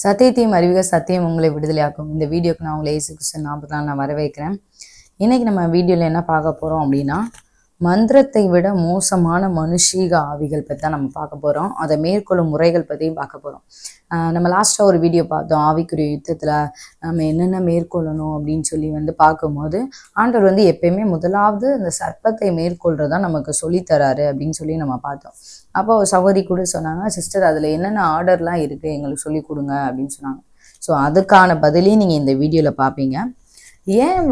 சத்தியத்தையும் அறிவுக சத்தியம் உங்களை விடுதலையாக்கும். இந்த வீடியோக்கு நான் உங்களை இயேசு கிறிஸ்து நாமத்தினால நான் வரவேற்கிறேன். இன்னைக்கு நம்ம வீடியோவில் என்ன பார்க்க போகிறோம் அப்படின்னா, மந்திரத்தை விட மோசமான மனுஷீக ஆவிகள் பற்றி தான் நம்ம பார்க்க போகிறோம். அதை மேற்கொள்ளும் முறைகள் பற்றியும் பார்க்க போகிறோம். நம்ம லாஸ்ட்டாக ஒரு வீடியோ பார்த்தோம், ஆவிக்குரிய யுத்தத்தில் நம்ம என்னென்ன மேற்கொள்ளணும் அப்படின்னு சொல்லி பார்க்கும்போது, ஆண்டவர் எப்பயுமே முதலாவது அந்த சர்ப்பத்தை மேற்கொள்றதான் நமக்கு சொல்லித்தராரு அப்படின்னு சொல்லி நம்ம பார்த்தோம். அப்போ சகோதரி கூட சொன்னாங்க, சிஸ்டர் அதில் என்னென்ன ஆர்டர்லாம் இருக்குது எங்களுக்கு சொல்லி கொடுங்க அப்படின்னு சொன்னாங்க. ஸோ அதுக்கான பதிலையும் நீங்கள் இந்த வீடியோவில் பார்ப்பீங்க. ஏன்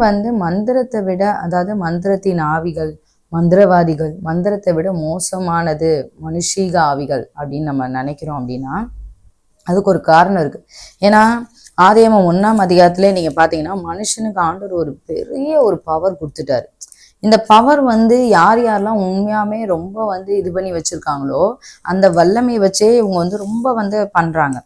மந்திரத்தை விட, அதாவது மந்திரத்தின் ஆவிகள், மந்திரவாதிகள் மந்திரத்தை விட மோசமானது மனுஷீக ஆவிகள் அப்படின்னு நம்ம நினைக்கிறோம் அப்படின்னா, அதுக்கு ஒரு காரணம் இருக்கு. ஏன்னா ஆதியாகமம் 1ஆம் அதிகாரத்திலே நீங்க பாத்தீங்கன்னா, மனுஷனுக்கு ஆண்டவர் ஒரு பெரிய ஒரு பவர் கொடுத்துட்டாரு. இந்த பவர் யார் யாரெல்லாம் உண்மையாமே ரொம்ப இது பண்ணி வச்சிருக்காங்களோ அந்த வல்லமை வச்சே இவங்க ரொம்ப பண்றாங்க.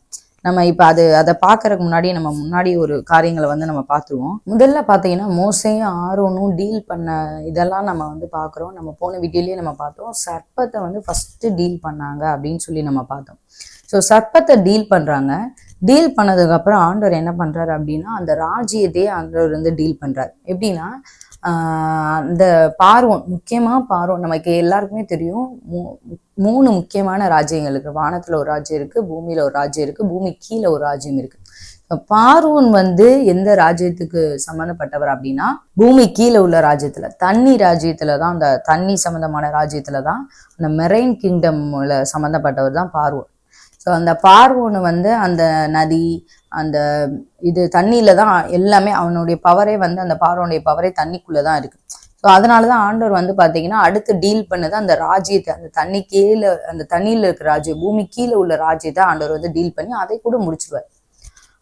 நம்ம இப்ப அதை பாக்குறதுக்கு முன்னாடி ஒரு காரியங்களை நம்ம பார்த்துருவோம். முதல்ல பாத்தீங்கன்னா மோசையும் ஆரோனும் டீல் பண்ண இதெல்லாம் நம்ம பாக்குறோம். நம்ம போன வீடியோலயே நம்ம பார்த்தோம், சர்ப்பத்தை ஃபர்ஸ்ட் டீல் பண்ணாங்க அப்படின்னு சொல்லி நம்ம பார்த்தோம். ஸோ சர்ப்பத்தை டீல் பண்றாங்க. டீல் பண்ணதுக்கு அப்புறம் ஆண்டவர் என்ன பண்றாரு அப்படின்னா, அந்த ராஜ்யத்தையே ஆண்டவர் டீல் பண்றாரு. எப்படின்னா, அந்த பார்வோன், முக்கியமா பார்வோன் நமக்கு எல்லாருக்குமே தெரியும், 3 முக்கியமான ராஜ்யங்கள் இருக்கு. வானத்துல ஒரு ராஜ்யம் இருக்கு, பூமியில ஒரு ராஜ்யம் இருக்கு, பூமி கீழே ஒரு ராஜ்யம் இருக்கு. பார்வோன் எந்த ராஜ்யத்துக்கு சம்பந்தப்பட்டவர் அப்படின்னா, பூமி கீழே உள்ள ராஜ்யத்துல, தண்ணி ராஜ்யத்துலதான், அந்த தண்ணி சம்பந்தமான ராஜ்யத்துலதான், அந்த மெரைன் கிங்டம்ல சம்பந்தப்பட்டவர் தான் பார்வோன். ஸோ அந்த பார்வோன் அந்த நதி, அந்த இது தண்ணியில தான் எல்லாமே, அவனுடைய பவரே அந்த பார்வோனுடைய பவரே தண்ணிக்குள்ளதான் இருக்கு. ஸோ அதனாலதான் ஆண்டவர் பாத்தீங்கன்னா அடுத்து டீல் பண்ணது அந்த ராஜ்யத்தை, அந்த தண்ணி கீழே, அந்த தண்ணியில இருக்கிற ராஜ்யம், பூமி கீழே உள்ள ராஜ்யத்தை ஆண்டவர் டீல் பண்ணி அதை கூட முடிச்சிருவார்.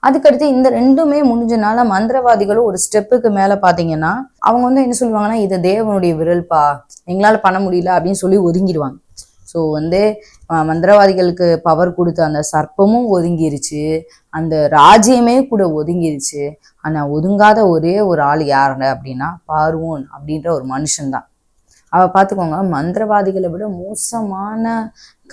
அதுக்கடுத்து இந்த ரெண்டுமே முடிஞ்சனால மந்திரவாதிகளும் ஒரு ஸ்டெப்புக்கு மேல பாத்தீங்கன்னா, அவங்க என்ன சொல்லுவாங்கன்னா, இது தேவனுடைய விரல்பா, எங்களால பண்ண முடியல அப்படின்னு சொல்லி ஒதுங்கிடுவாங்க. ஸோ மந்திரவாதிகளுக்கு பவர் கொடுத்த அந்த சர்ப்பமும் ஒதுங்கிருச்சு, அந்த ராஜ்யமே கூட ஒதுங்கிருச்சு. ஆனா ஒதுங்காத ஒரே ஒரு ஆள் யாருங்க அப்படின்னா, பார்வோன் அப்படின்ற ஒரு மனுஷன்தான். அவ பார்த்துக்கோங்க, மந்திரவாதிகளை விட மோசமான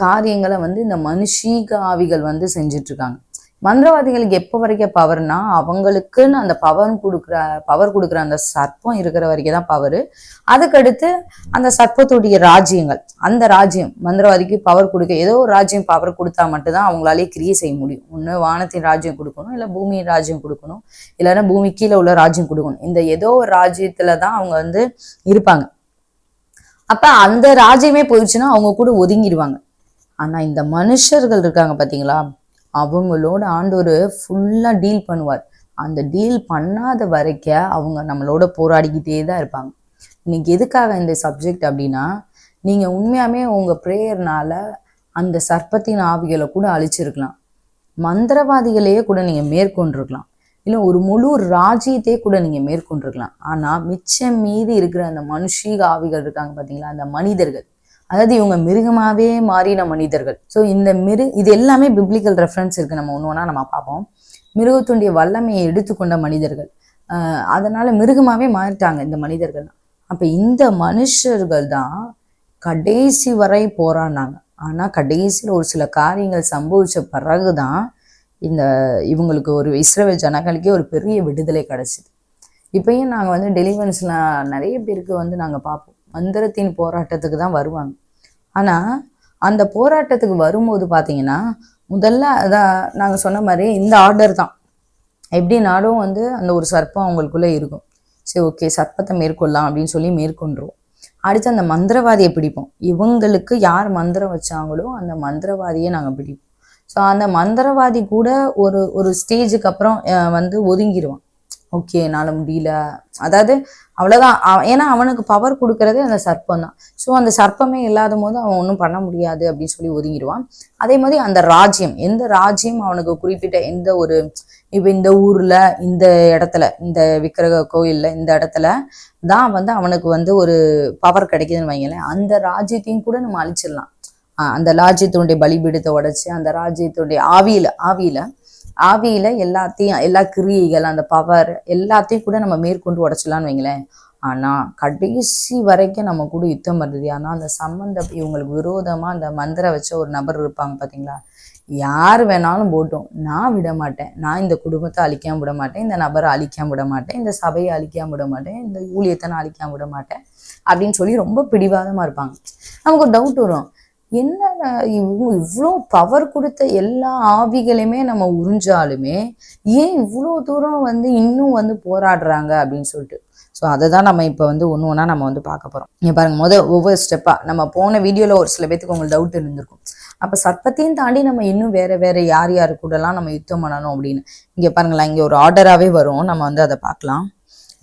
காரியங்களை இந்த மனுஷீக ஆவிகள் செஞ்சுட்டு இருக்காங்க. மந்திரவாதிகளுக்கு எப்போ வரைக்கும் பவர்னா, அவங்களுக்குன்னு அந்த பவர் கொடுக்குற அந்த சர்ப்பம் இருக்கிற வரைக்கும் தான் பவர். அதுக்கடுத்து அந்த சர்ப்பத்துடைய ராஜ்யங்கள், அந்த ராஜ்யம் மந்திரவாதிக்கு பவர் கொடுக்க, ஏதோ ஒரு ராஜ்யம் பவர் கொடுத்தா மட்டும்தான் அவங்களாலே கிரியை செய்ய முடியும். ஒன்று வானத்தின் ராஜ்யம் கொடுக்கணும், இல்லை பூமியின் ராஜ்யம் கொடுக்கணும், இல்லைன்னா பூமி கீழே உள்ள ராஜ்யம் கொடுக்கணும். இந்த ஏதோ ஒரு ராஜ்யத்துல தான் அவங்க இருப்பாங்க. அப்ப அந்த ராஜ்யமே போயிடுச்சுன்னா அவங்க கூட ஒதுங்கிடுவாங்க. ஆனா இந்த மனுஷர்கள் இருக்காங்க பாத்தீங்களா, அவங்களோட ஆண்டவர் ஃபுல்லா டீல் பண்ணுவார். அந்த டீல் பண்ணாத வரைக்கும் அவங்க நம்மளோட போராடிக்கிட்டே தான் இருப்பாங்க. இன்னைக்கு எதுக்காக இந்த சப்ஜெக்ட் அப்படின்னா, நீங்க உண்மையாமே உங்க ப்ரேயர்னால அந்த சர்ப்பத்தின் ஆவிகளை கூட அழிச்சிருக்கலாம், மந்திரவாதிகளையே கூட நீங்க மேற்கொண்டிருக்கலாம், இல்லை ஒரு முழு ராஜ்யத்தையே கூட நீங்க மேற்கொண்டிருக்கலாம். ஆனா மிச்சம் மீதி இருக்கிற அந்த மனுஷீக ஆவிகள் இருக்காங்க பாத்தீங்களா, அந்த மனிதர்கள், அதாவது இவங்க மிருகமாவே மாறின மனிதர்கள். ஸோ இந்த இது எல்லாமே பிப்ளிக்கல் ரெஃபரன்ஸ் இருக்கு, நம்ம ஒன்று நம்ம பார்ப்போம். மிருகத்துடைய வல்லமையை எடுத்துக்கொண்ட மனிதர்கள், அதனால மிருகமாவே மாறிட்டாங்க இந்த மனிதர்கள். அப்ப இந்த மனுஷர்கள் தான் கடைசி வரை போராடினாங்க. ஆனா கடைசியில் ஒரு சில காரியங்கள் சம்பவிச்ச பிறகுதான் இவங்களுக்கு ஒரு இஸ்ரவேல் ஜனங்களுக்கே ஒரு பெரிய விடுதலை கிடைச்சிது. இப்பயும் நாங்கள் டெலிவரன்ஸ்லாம் நிறைய பேருக்கு நாங்கள் பார்ப்போம், மந்திரத்தின் போராட்டத்துக்கு தான் வருவாங்க. ஆனா அந்த போராட்டத்துக்கு வரும்போது பாத்தீங்கன்னா, முதல்ல அதான் நாங்க சொன்ன மாதிரி இந்த ஆர்டர் தான். எப்படினாலும் அந்த ஒரு சர்ப்பம் அவங்களுக்குள்ள இருக்கும். சரி, ஓகே, சர்ப்பத்தை மேற்கொள்ளலாம் அப்படின்னு சொல்லி மேற்கொண்டுருவோம். அடுத்து அந்த மந்திரவாதியை பிடிப்போம். இவங்களுக்கு யார் மந்திரம் வச்சாங்களோ அந்த மந்திரவாதியை நாங்க பிடிப்போம். ஸோ அந்த மந்திரவாதி கூட ஒரு ஸ்டேஜுக்கு அப்புறம் ஒதுங்கிடுவான். ஓகே, என்னால முடியல, அதாவது அவ்வளவுதான். ஏன்னா அவனுக்கு பவர் கொடுக்கறதே அந்த சர்ப்பம் தான். ஸோ அந்த சர்ப்பமே இல்லாத போது அவன் ஒன்றும் பண்ண முடியாது அப்படின்னு சொல்லி ஒதுங்கிடுவான். அதே மாதிரி அந்த ராஜ்யம், எந்த ராஜ்யம் அவனுக்கு குறிப்பிட்ட எந்த ஒரு, இப்போ இந்த ஊர்ல, இந்த இடத்துல, இந்த விக்கிரக கோயில்ல இந்த இடத்துல தான் அவனுக்கு ஒரு பவர் கிடைக்குதுன்னு வைங்களேன், அந்த ராஜ்யத்தையும் கூட நம்ம அழிச்சிடலாம். அந்த ராஜ்யத்தினுடைய பலிபீடத்தை உடைச்சு, அந்த ராஜ்யத்தினுடைய ஆவியில எல்லாத்தையும், எல்லா கிரியைகள், அந்த பவர் எல்லாத்தையும் கூட நம்ம மேற்கொண்டு உடைச்சலான்னு வைங்களேன். ஆனா கடைசி வரைக்கும் நம்ம கூட யுத்தம் பண்ணுறது ஆனா அந்த இவங்களுக்கு விரோதமா அந்த மந்திரம் வச்ச ஒரு நபர் இருப்பாங்க பாத்தீங்களா, யார் வேணாலும் போட்டும், நான் விட மாட்டேன், நான் இந்த குடும்பத்தை அழிக்காம விட மாட்டேன், இந்த நபரை அழிக்காம விட மாட்டேன், இந்த சபையை அழிக்காம விட மாட்டேன், இந்த ஊழியத்தை நான் அழிக்காம விட மாட்டேன் அப்படின்னு சொல்லி ரொம்ப பிடிவாதமா இருப்பாங்க. நமக்கு ஒரு டவுட் வரும், என்ன இவ்வளோ பவர் கொடுத்த எல்லா ஆவிகளையுமே நம்ம உறிஞ்சாலுமே ஏன் இவ்வளோ தூரம் இன்னும் போராடுறாங்க அப்படின்னு சொல்லிட்டு. ஸோ அதை தான் நம்ம இப்போ ஒன்று ஒன்றா நம்ம பார்க்க போகிறோம். இங்கே பாருங்க, ஒவ்வொரு ஸ்டெப்பாக நம்ம போன வீடியோவில் ஒரு சில பேத்துக்கு உங்களுக்கு டவுட் இருந்திருக்கும், அப்போ சர்ப்பத்தையும் தாண்டி நம்ம இன்னும் வேற வேற யார் யாரு கூடலாம் நம்ம யுத்தம் பண்ணணும் அப்படின்னு. இங்கே பாருங்களேன், இங்கே ஒரு ஆர்டராகவே வரும், நம்ம அதை பார்க்கலாம்.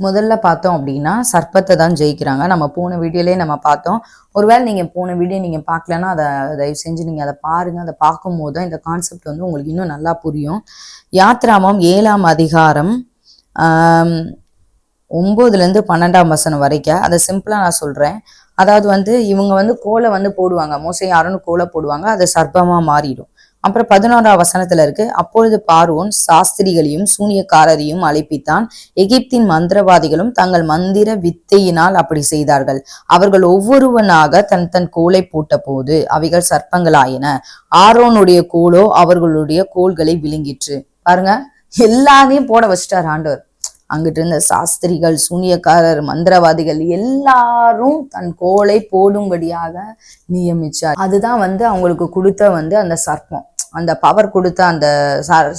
முதல்ல பார்த்தோம் அப்படின்னா சர்ப்பத்தை தான் ஜெயிக்கிறாங்க. நம்ம போன வீடியோலேயே நம்ம பார்த்தோம். ஒருவேளை நீங்கள் போன வீடியோ நீங்கள் பார்க்கலன்னா அதை தயவு செஞ்சு நீங்கள் அதை பாருங்கள். அதை பார்க்கும்போது தான் இந்த கான்செப்ட் உங்களுக்கு இன்னும் நல்லா புரியும். யாத்ராமம் 7ஆம் அதிகாரம் 9லேருந்து 12ஆம் வசனம் வரைக்கும் அதை சிம்பிளாக நான் சொல்கிறேன். அதாவது இவங்க கோலை போடுவாங்க, மோசே யாருன்னு கோலை போடுவாங்க, அது சர்ப்பமாக மாறிடும். அப்புறம் 11ஆம் வசனத்துல இருக்கு, அப்பொழுது பார்வோன் சாஸ்திரிகளையும் சூனியக்காரரையும் அழைப்பித்தான், எகிப்தின் மந்திரவாதிகளும் தங்கள் மந்திர வித்தையினால் அப்படி செய்தார்கள். அவர்கள் ஒவ்வொருவனாக தன் தன் கோலை போட்ட போது அவைகள் சர்ப்பங்களாயின. ஆரோனுடைய கோலோ அவர்களுடைய கோல்களை விழுங்கிற்று. பாருங்க, எல்லாரையும் போட வச்சிட்டார் ஆண்டவர். அங்கிட்டு இருந்த சாஸ்திரிகள், சூனியக்காரர், மந்திரவாதிகள் எல்லாரும் தன் கோலை போடும்படியாக நியமிச்சார். அதுதான் அவங்களுக்கு கொடுத்த அந்த சர்ப்பம், அந்த பவர் கொடுத்த அந்த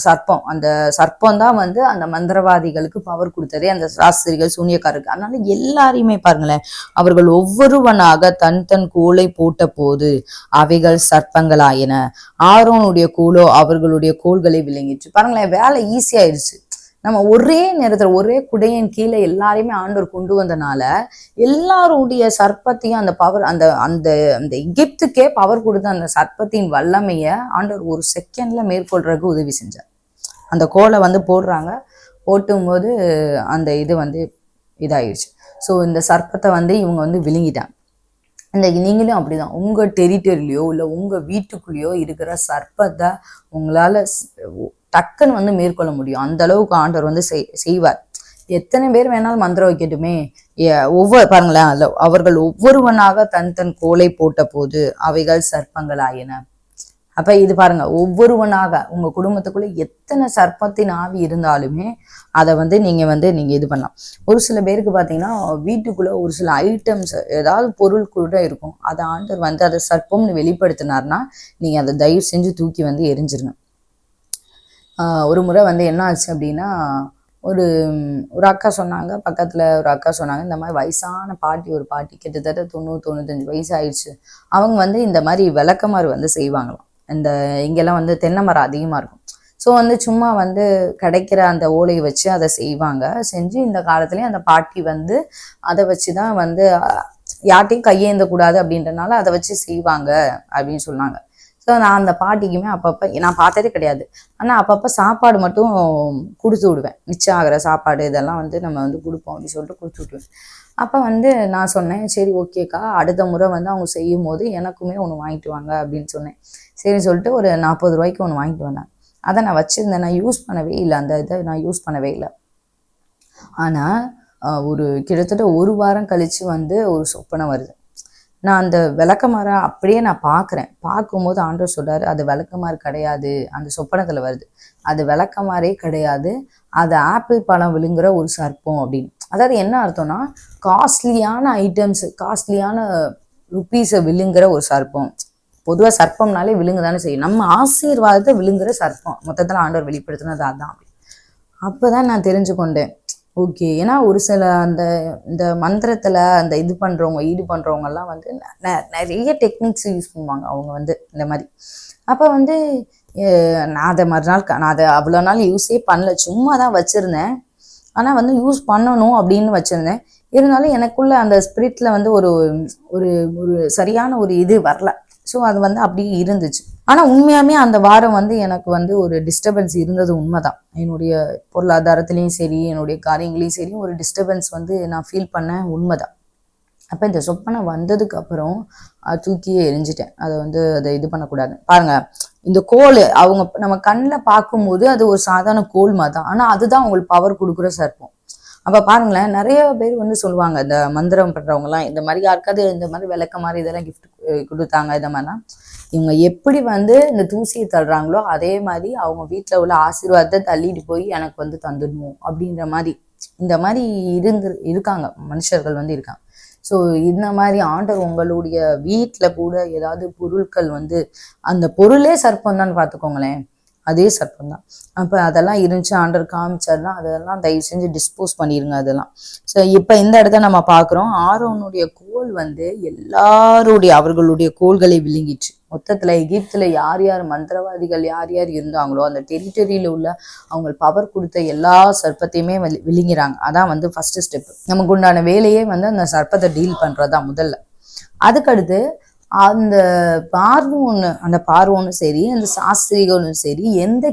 சர்ப்பம். அந்த சர்ப்பம் தான் அந்த மந்திரவாதிகளுக்கு பவர் கொடுத்ததே, அந்த சாஸ்திரிகள் சூனியக்காரருக்கு. அதனால எல்லாரையுமே பாருங்களேன், அவர்கள் ஒவ்வொருவனாக தன் தன் கோலை போட்ட போது அவைகள் சர்ப்பங்களாயின. ஆரோனுடைய கோலோ அவர்களுடைய கோல்களை விளங்கிச்சு. பாருங்களேன், வேலை ஈஸியாயிடுச்சு. நம்ம ஒரே நேரத்துல ஒரே குடையின் கீழே எல்லாரையுமே ஆண்டவர் கொண்டு வந்தனால எல்லாருடைய சர்ப்பத்தையும் அந்த பவர் அந்த அந்த அந்த எகிப்துக்கே பவர் கொடுத்த அந்த சர்ப்பத்தின் வல்லமைய ஆண்டவர் ஒரு செகண்ட்ல மேற்கொள்றதுக்கு உதவி செஞ்சார். அந்த கோலை போடுறாங்க, போட்டும்போது அந்த இது இதாயிடுச்சு. ஸோ இந்த சர்ப்பத்தை இவங்க விழுங்கிட்டாங்க. இந்த நீங்களும் அப்படிதான், உங்க டெரிட்டரியிலையோ இல்லை உங்க வீட்டுக்குள்ளேயோ இருக்கிற சர்ப்பத்தை உங்களால டக்குன்னு மேற்கொள்ள முடியும். அந்த அளவுக்கு ஆண்டவர் செய்வார். எத்தனை பேர் வேணாலும் மந்திரம் வைக்கட்டுமே, பாருங்களேன், அவர்கள் ஒவ்வொருவனாக தன் தன் கோலை போட்ட போது அவைகள் சர்ப்பங்களாயின. அப்ப இது பாருங்க, ஒவ்வொருவனாக உங்க குடும்பத்துக்குள்ள எத்தனை சர்ப்பத்தின் ஆவி இருந்தாலுமே அதை நீங்க இது பண்ணலாம். ஒரு சில பேருக்கு பாத்தீங்கன்னா வீட்டுக்குள்ள ஒரு சில ஐட்டம்ஸ் ஏதாவது பொருள் கூட இருக்கும், அதை ஆண்டவர் அதை சர்ப்பம்னு வெளிப்படுத்தினார்னா நீங்க அதை தயவு செஞ்சு தூக்கி எரிஞ்சிருங்க. ஒரு முறை என்ன ஆச்சு அப்படின்னா, ஒரு அக்கா சொன்னாங்க, பக்கத்துல ஒரு அக்கா சொன்னாங்க, இந்த மாதிரி வயசான பாட்டி, ஒரு பாட்டி கிட்டத்தட்ட 90-95 வயசு ஆயிடுச்சு. அவங்க இந்த மாதிரி விளக்கமாறு செய்வாங்களாம். இந்த இங்கெல்லாம் தென்னை மரம் அதிகமா இருக்கும். ஸோ சும்மா கிடைக்கிற அந்த ஓலையை வச்சு அதை செய்வாங்க. செஞ்சு இந்த காலத்துலயும் அந்த பாட்டி அதை வச்சுதான் யார்ட்டையும் கையேந்த கூடாது அப்படின்றனால அதை வச்சு செய்வாங்க அப்படின்னு சொன்னாங்க. ஸோ நான் அந்த பாட்டிக்குமே அப்பப்போ, நான் பார்த்ததே கிடையாது, ஆனால் அப்பப்போ சாப்பாடு மட்டும் கொடுத்து விடுவேன். மிச்சம் ஆகிற சாப்பாடு இதெல்லாம் நம்ம கொடுப்போம் அப்படின்னு சொல்லிட்டு கொடுத்து விடுவேன். அப்போ நான் சொன்னேன், சரி ஓகேக்கா, அடுத்த முறை அவங்க செய்யும் போது எனக்குமே ஒன்று வாங்கிட்டு வாங்க அப்படின்னு சொன்னேன். சரின்னு சொல்லிட்டு ஒரு 40 ரூபாய்க்கு ஒன்று வாங்கிட்டு வந்தேன். அதை நான் வச்சுருந்தேன், நான் யூஸ் பண்ணவே இல்லை, அந்த இதை நான் யூஸ் பண்ணவே இல்லை. ஆனால் ஒரு கிட்டத்தட்ட 1 வாரம் கழித்து ஒரு சொப்பனை வருது. நான் அந்த விளக்கமாரை அப்படியே நான் பார்க்குறேன். பார்க்கும்போது ஆண்டவர் சொல்றாரு, அது விளக்கமாறு கிடையாது, அந்த சொப்பனத்தில் வருது, அது விளக்கமாறே கிடையாது, அது ஆப்பிள் பழம் விழுங்குற ஒரு சர்ப்பம் அப்படின்னு. அதாவது என்ன அர்த்தம்னா, காஸ்ட்லியான ஐட்டம்ஸ், காஸ்ட்லியான ருப்பீஸை விழுங்குற ஒரு சர்ப்பம். பொதுவாக சர்ப்பம்னாலே விழுங்குதானே செய்யும், நம்ம ஆசீர்வாதத்தை விழுங்குற சர்ப்பம் மொத்தத்தில் ஆண்டவர் வெளிப்படுத்தினது அதான். அப்போதான் நான் தெரிஞ்சு கொண்டேன், ஓகே. ஏன்னா ஒரு சில இந்த மந்திரத்துல அந்த இது பண்றவங்க, ஈடு பண்றவங்க எல்லாம் நிறைய டெக்னிக்ஸ் யூஸ் பண்ணுவாங்க அவங்க இந்த மாதிரி. அப்ப நான் அதை மறுநாள் நான் அதை அவ்வளோ நாள் யூஸே பண்ணல, சும்மா தான் வச்சிருந்தேன். ஆனா யூஸ் பண்ணணும் அப்படின்னு வச்சிருந்தேன். இருந்தாலும் எனக்குள்ள அந்த ஸ்பிரிட்ல ஒரு ஒரு ஒரு சரியான ஒரு இது வரல. ஸோ அது அப்படியே இருந்துச்சு. ஆனா உண்மையாமே அந்த வாரம் எனக்கு ஒரு டிஸ்டர்பன்ஸ் இருந்தது உண்மைதான். என்னுடைய பொருளாதாரத்திலையும் சரி, என்னுடைய காரியங்களையும் சரி, ஒரு டிஸ்டர்பன்ஸ் நான் ஃபீல் பண்ணேன், உண்மைதான். அப்போ இந்த சொப்பனை வந்ததுக்கு அப்புறம் தூக்கியே எரிஞ்சிட்டேன். அதை அதை இது பண்ணக்கூடாது. பாருங்க, இந்த கோல் நம்ம கண்ணில் பார்க்கும்போது அது ஒரு சாதாரண கோல் மாதிரி தான், ஆனா அதுதான் உங்களுக்கு பவர் கொடுக்குற சர்ப்பம். அப்ப பாருங்களேன், நிறைய பேர் வந்து சொல்லுவாங்க, இந்த மந்திரம் பண்றவங்க எல்லாம் இந்த மாதிரி யாருக்காவது இந்த மாதிரி விளக்க மாதிரி இதெல்லாம் கிஃப்ட் கொடுத்தாங்க இந்த மாதிரிலாம், இவங்க எப்படி வந்து இந்த தூசியை தள்ளுறாங்களோ அதே மாதிரி அவங்க வீட்டுல உள்ள ஆசீர்வாதத்தை தள்ளிட்டு போய் எனக்கு வந்து தந்துடணும் அப்படின்ற மாதிரி இந்த மாதிரி இருக்காங்க மனுஷர்கள் வந்து இருக்காங்க. ஸோ இந்த மாதிரி ஆண்டவர் உங்களுடைய வீட்டில் கூட ஏதாவது பொருட்கள் வந்து அந்த பொருளே சர்ப்பம் தான் பார்த்துக்கோங்களேன், அதே சர்ப்பம் தான். அப்போ அதெல்லாம் இருந்துச்சு ஆண்டவர் காமிச்சார்னா அதெல்லாம் தயவு செஞ்சு டிஸ்போஸ் பண்ணிடுங்க அதெல்லாம். ஸோ இப்போ இந்த இடத்த நம்ம பார்க்குறோம், ஆரோனுடைய கோல் வந்து எல்லாருடைய அவர்களுடைய கோள்களை விழுங்கிச்சு. மொத்தத்தில் எகிப்தில் யார் யார் மந்திரவாதிகள் யார் யார் இருந்தாங்களோ அந்த டெரிட்டரியில் உள்ள அவங்க பவர் கொடுத்த எல்லா சர்ப்பத்தையுமே விழுங்கிறாங்க. அதான் வந்து ஃபர்ஸ்ட் ஸ்டெப். நமக்கு உண்டான வேலையே வந்து அந்த சர்ப்பத்தை டீல் பண்ணுறதா முதல்ல. அதுக்கடுத்து அந்த பார்வோனும் சரி அந்த சாஸ்திரிகளும் சரி எந்த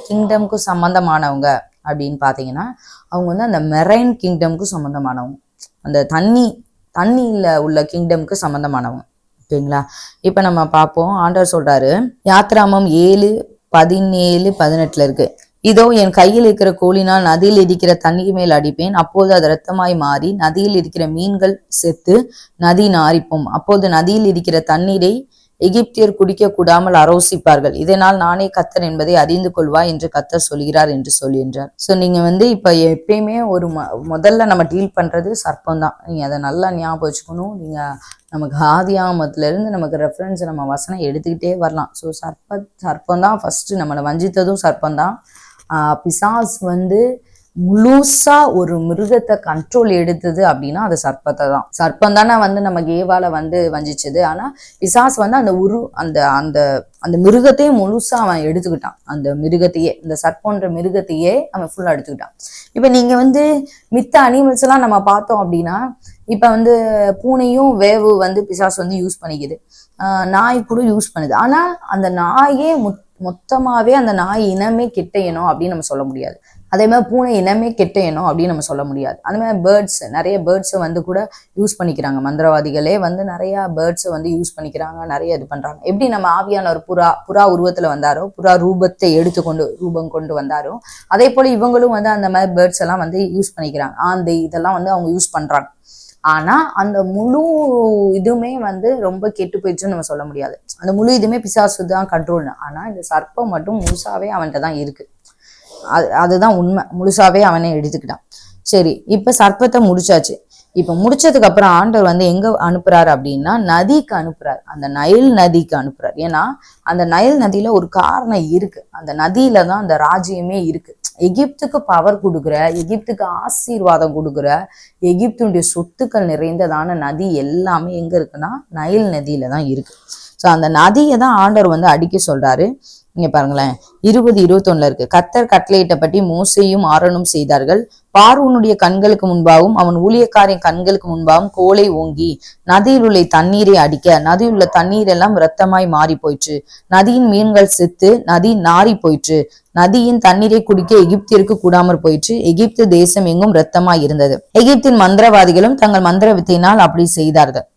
கிங்டம்க்கு சம்பந்தமானவங்க அப்படின்னு பார்த்தீங்கன்னா அவங்க வந்து அந்த மெரைன் கிங்டம்க்கு சம்பந்தமானவங்க, அந்த தண்ணியில உள்ள கிங்டம்க்கு சம்பந்தமானவங்க. ஓகேங்களா? இப்ப நம்ம பார்ப்போம். ஆண்டவர் சொல்றாரு, யாத்ராமம் 7:17-18 இருக்கு, இதோ என் கையில் இருக்கிற கோலினால் நதியில் இருக்கிற தண்ணீர் மேல் அடிப்பேன், அப்போது அது இரத்தமாய் மாறி நதியில் இருக்கிற மீன்கள் செத்து நதி நாரிப்போம், அப்போது நதியில் இருக்கிற தண்ணீரை எகிப்தியர் குடிக்க கூடாமல் அரோசிப்பார்கள், இதனால் நானே கர்த்தர் என்பதை அறிந்து கொள்வா என்று கர்த்தர் சொல்கிறார் என்று சொல்கின்றார். ஸோ நீங்க வந்து இப்ப எப்பயுமே ஒரு முதல்ல நம்ம டீல் பண்றது சர்ப்பம் தான். நீங்க அதை நல்லா ஞாபகம் வச்சுக்கணும். நீங்க நமக்கு ஆதியாகமத்துல இருந்து நமக்கு ரெஃபரன்ஸ் நம்ம வசனம் எடுத்துக்கிட்டே வரலாம். ஸோ சர்ப்பம் தான் ஃபர்ஸ்ட் நம்மளை வஞ்சித்ததும் சர்ப்பம் தான். பிசாஸ் வந்து முழுசா ஒரு மிருகத்தை கண்ட்ரோல் எடுத்தது அப்படின்னா அது சர்ப்பத்தை தான். சர்ப்பம் தானே வந்து நம்ம ஏவால வந்து வஞ்சிச்சது. ஆனா பிசாஸ் வந்து அந்த அந்த அந்த மிருகத்தையே முழுசா அவன் எடுத்துக்கிட்டான். அந்த மிருகத்தையே, இந்த சர்ப்பன்ற மிருகத்தையே அவன் ஃபுல்லா எடுத்துக்கிட்டான். இப்ப நீங்க வந்து மித்த அனிமல்ஸ் எல்லாம் நம்ம பார்த்தோம் அப்படின்னா, இப்ப வந்து பூனையும் வேவு வந்து பிசாஸ் வந்து யூஸ் பண்ணிக்குது, நாய் கூட யூஸ் பண்ணுது. ஆனா அந்த நாயே மொத்தமாவே அந்த நாய் இனமே கெட்டையணும் அப்படின்னு நம்ம சொல்ல முடியாது. அதே மாதிரி பூனை இனமே கெட்டையணும் அப்படின்னு நம்ம சொல்ல முடியாது. அந்த மாதிரி நிறைய பேர்ட்ஸை வந்து கூட யூஸ் பண்ணிக்கிறாங்க. மந்திரவாதிகளே வந்து நிறைய பேர்ட்ஸை வந்து யூஸ் பண்ணிக்கிறாங்க, நிறைய இது பண்றாங்க. எப்படி நம்ம ஆவியான ஒரு புறா உருவத்துல வந்தாரோ, புறா ரூபத்தை ரூபம் கொண்டு வந்தாரோ, அதே போல இவங்களும் வந்து அந்த மாதிரி பேர்ட்ஸ் எல்லாம் வந்து யூஸ் பண்ணிக்கிறாங்க. இதெல்லாம் வந்து அவங்க யூஸ் பண்றாங்க. ஆனா அந்த முழு இதுவுமே வந்து ரொம்ப கெட்டு போயிடுச்சுன்னு நம்ம சொல்ல முடியாது. அந்த முழு இதுவுமே பிசாசு தான் கண்ட்ரோல். ஆனா இந்த சர்ப்பம் மட்டும் முழுசாவே அவன்கிட்ட தான் இருக்கு. அதுதான் உண்மை. முழுசாவே அவனே எடுத்துக்கிட்டான். சரி, இப்ப சர்ப்பத்தை முடிச்சாச்சு. இப்ப முடிச்சதுக்கு அப்புறம் ஆண்டவர் வந்து எங்க அனுப்புறாரு அப்படின்னா நதிக்கு அனுப்புறாரு, அந்த நைல் நதிக்கு அனுப்புறாரு. ஏன்னா அந்த நைல் நதியில ஒரு காரணம் இருக்கு. அந்த நதியில தான் அந்த ராஜ்யமே இருக்கு. எகிப்துக்கு பவர் கொடுக்குற, எகிப்துக்கு ஆசீர்வாதம் கொடுக்குற, எகிப்துடைய சொத்துக்கள் நிறைந்ததான நதி எல்லாமே எங்க இருக்குன்னா நைல் நதியில தான் இருக்கு. ஸோ அந்த நதியை தான் ஆண்டவர் வந்து அடிக்க சொல்றாரு. இங்க பாருங்களேன், 20:21 இருக்கு, கர்த்தர் கட்டளையிட்டபடி மோசேயும் ஆரோனும் செய்தார்கள். பார்வோனுடைய கண்களுக்கு முன்பாகவும் அவன் ஊழியக்காரின் கண்களுக்கு முன்பாகவும் கோலை ஓங்கி நதியில் உள்ள தண்ணீரை அடிக்க நதியில் உள்ள தண்ணீர் எல்லாம் இரத்தமாய் மாறி போயிற்று, நதியின் மீன்கள் செத்து நதி நாரி போயிற்று, நதியின் தண்ணீரை குடிக்க எகிப்திற்கு கூடாமற் போயிற்று, எகிப்து தேசம் எங்கும் இரத்தமாய் இருந்தது. எகிப்தின் மந்திரவாதிகளும் தங்கள் மந்திர வித்தையினால் அப்படி செய்தார்கள்.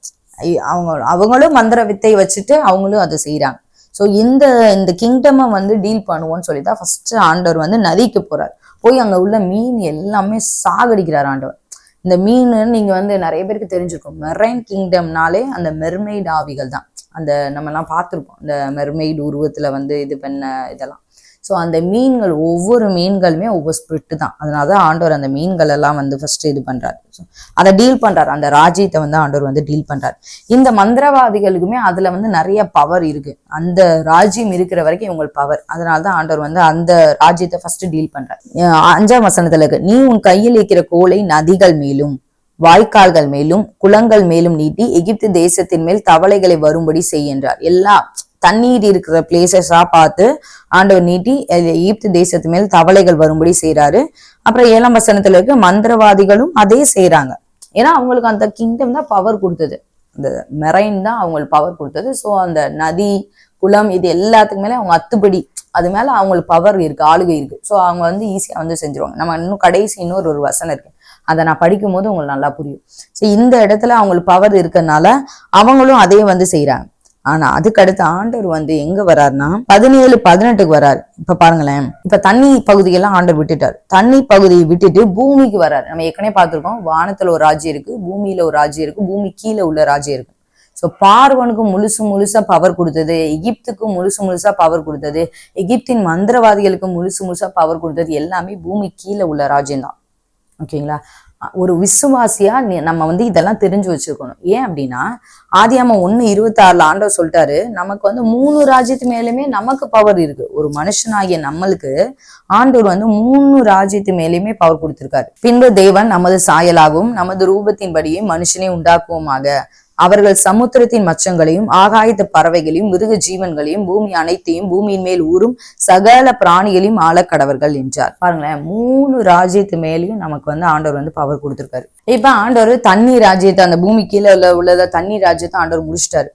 அவங்களும் மந்திர வித்தை வச்சுட்டு அவங்களும் அதை செய்யறாங்க. ஸோ இந்த கிங்டமை வந்து டீல் பண்ணுவோம்னு சொல்லிதான் ஃபர்ஸ்ட் ஆண்டவர் வந்து நதிக்கு போறார். போய் அங்க உள்ள மீன் எல்லாமே சாகடிக்கிறார் ஆண்டவர். இந்த மீன் நீங்க வந்து நிறைய பேருக்கு தெரிஞ்சிருக்கும், மெரைன் கிங்டம்னாலே அந்த மெர்மெய்டு ஆவிகள் தான். அந்த நம்ம எல்லாம் பார்த்துருப்போம், இந்த மெர்மெய்டு உருவத்துல வந்து இது பண்ண இதெல்லாம். ஸோ அந்த மீன்கள் ஒவ்வொரு மீன்களுமே ஒவ்வொரு ஸ்பிரிட்டு தான். அதனாலதான் ஆண்டவர் அந்த மீன்கள் எல்லாம் வந்து ஃபர்ஸ்ட் இது பண்றாரு, அதை டீல் பண்றாரு. அந்த ராஜ்யத்தை வந்து ஆண்டவர் வந்து டீல் பண்றாரு. இந்த மந்திரவாதிகளுக்குமே அதுல வந்து நிறைய பவர் இருக்கு. அந்த ராஜ்யம் இருக்கிற வரைக்கும் இவங்களுக்கு பவர். அதனாலதான் ஆண்டவர் வந்து அந்த ராஜ்யத்தை ஃபர்ஸ்ட் டீல் பண்றாரு. 5ஆம் வசனத்துல இருக்கு, நீ உன் கையில் இருக்கிற கோலை நதிகள் மேலும் வாய்க்கால்கள் மேலும் குளங்கள் மேலும் நீட்டி எகிப்து தேசத்தின் மேல் தவளைகளை வரும்படி செய்கின்றார். எல்லாம் தண்ணீர் இருக்கிற பிளேசஸா பார்த்து ஆண்டவர் நீட்டி எகிப்து தேசத்து மேல் தவளைகள் வரும்படி செய்யறாரு. அப்புறம் 7ஆம் வசனத்துல இருக்கு, மந்திரவாதிகளும் அதே செய்யறாங்க. ஏன்னா அவங்களுக்கு அந்த கிங்டம் தான் பவர் கொடுத்தது, அந்த மெரைன் தான் அவங்களுக்கு பவர் கொடுத்தது. ஸோ அந்த நதி குளம் இது எல்லாத்துக்கு மேலே அவங்க அத்துப்படி அது மேல அவங்களுக்கு பவர் இருக்கு, ஆளுகை இருக்கு. ஸோ அவங்க வந்து ஈஸியா வந்து செஞ்சிருவாங்க. நம்ம இன்னும் கடைசி இன்னொரு வசனம் இருக்கு, அதை நான் படிக்கும் போது உங்களுக்கு நல்லா புரியும். ஸோ இந்த இடத்துல அவங்களுக்கு பவர் இருக்கறனால அவங்களும் அதே வந்து செய்யறாங்க. ஆனா அதுக்கு அடுத்து ஆண்டவர் வந்து எங்க வர்றாருன்னா 17-18 வர்றாரு. இப்ப பாருங்களேன், இப்ப தண்ணி பகுதியெல்லாம் ஆண்டவர் விட்டுட்டாரு. தண்ணி பகுதியை விட்டுட்டு பூமிக்கு வர்றாரு. நம்ம ஏற்கனவே பார்த்திருக்கோம், வானத்துல ஒரு ராஜ்யம் இருக்கு, பூமியில ஒரு ராஜ்யம் இருக்கு, பூமி கீழே உள்ள ராஜ்யம் இருக்கு. ஸோ பார்வனுக்கு முழுசா பவர் கொடுத்தது, எகிப்துக்கு முழுசா பவர் கொடுத்தது, எகிப்தின் மந்திரவாதிகளுக்கு முழுசா பவர் கொடுத்தது எல்லாமே பூமி கீழே உள்ள ராஜ்யம் தான். ஓகேங்களா? ஒரு விசுவாசியா நம்ம வந்து இதெல்லாம் தெரிஞ்சு வச்சிருக்கணும். ஏன் அப்படின்னா ஆதியாகமம் 1:26 ஆண்டவர் சொல்லிட்டாரு, நமக்கு வந்து 3 ராஜ்யத்து மேலுமே நமக்கு பவர் இருக்கு. ஒரு மனுஷனாகிய நம்மளுக்கு ஆண்டவர் வந்து 3 ராஜ்யத்து மேலேயுமே பவர் கொடுத்திருக்காரு. பின்பு தேவன் நமது சாயலாகவும் நமது ரூபத்தின்படியும் மனுஷனை உண்டாக்குவோமாக, அவர்கள் சமுத்திரத்தின் மச்சங்களையும் ஆகாயத்து பறவைகளையும் மிருக ஜீவன்களையும் பூமி அனைத்தையும் பூமியின் மேல் ஊறும் சகல பிராணிகளையும் ஆளக்கடவர்கள் என்றார். பாருங்களேன், 3 ராஜ்யத்து மேலேயும் நமக்கு வந்து ஆண்டவர் வந்து பவர் கொடுத்திருக்காரு. இப்ப ஆண்டவர் தண்ணி ராஜ்யத்தை, அந்த பூமி கீழே உள்ளத தண்ணி ராஜ்யத்தை ஆண்டவர் முடிச்சிட்டாரு.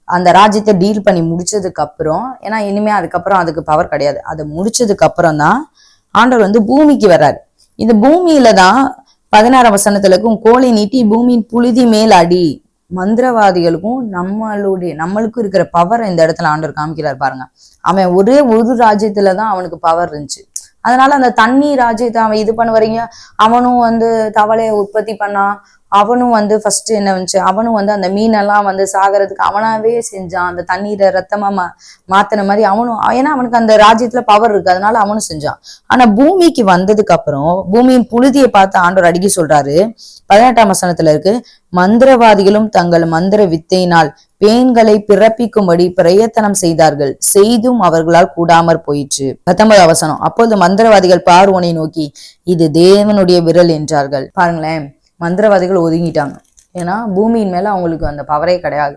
அந்த ராஜ்யத்தை டீல் பண்ணி முடிச்சதுக்கு அப்புறம், ஏன்னா இனிமே அதுக்கப்புறம் அதுக்கு பவர் கிடையாது, அதை முடிச்சதுக்கு அப்புறம் தான் ஆண்டவர் வந்து பூமிக்கு வர்றாரு. இந்த பூமியில தான் 16ஆம் வசனத்துல கோலை நீட்டி பூமியின் புழுதி மேல் அடி. மந்திரவாதிகளுக்கும் நம்மளுக்கும் இருக்கிற பவர் இந்த இடத்துல ஆண்டவர் காமிக்கிறார் பாருங்க. அவன் ஒரு ராஜ்யத்துலதான் அவனுக்கு பவர் இருந்துச்சு. அதனால அந்த தண்ணி ராஜ்யத்தை அவன் இது பண்ண வரீங்க. அவனும் வந்து தவளையை உற்பத்தி பண்ணான். அவனும் வந்து ஃபர்ஸ்ட் என்ன வந்துச்சு, அவனும் வந்து அந்த மீனெல்லாம் வந்து சாகிறதுக்கு அவனாவே செஞ்சான். அந்த தண்ணீரை ரத்தமா மாத்தின மாதிரி அவனும், ஏன்னா அவனுக்கு அந்த ராஜ்யத்துல பவர் இருக்கு, அதனால அவனும் செஞ்சான். ஆனா பூமிக்கு வந்ததுக்கு அப்புறம் பூமியின் புழுதியை பார்த்து ஆண்டவர் அடிக்க சொல்றாரு. 18ஆம் வசனத்துல இருக்கு, மந்திரவாதிகளும் தங்கள் மந்திர வித்தையினால் பேன்களை பிறப்பிக்கும்படி பிரயத்தனம் செய்தார்கள், செய்தும் அவர்களால் கூடாமற் போயிற்று. 19ஆம் வசனம், அப்போது மந்திரவாதிகள் பார்வோனை நோக்கி இது தேவனுடைய விரல் என்றார்கள். பாருங்களேன், மந்திரவாதிகள் ஒதுங்கிட்டாங்க. ஏன்னா பூமியின் மேல அவங்களுக்கு அந்த பவரே கிடையாது.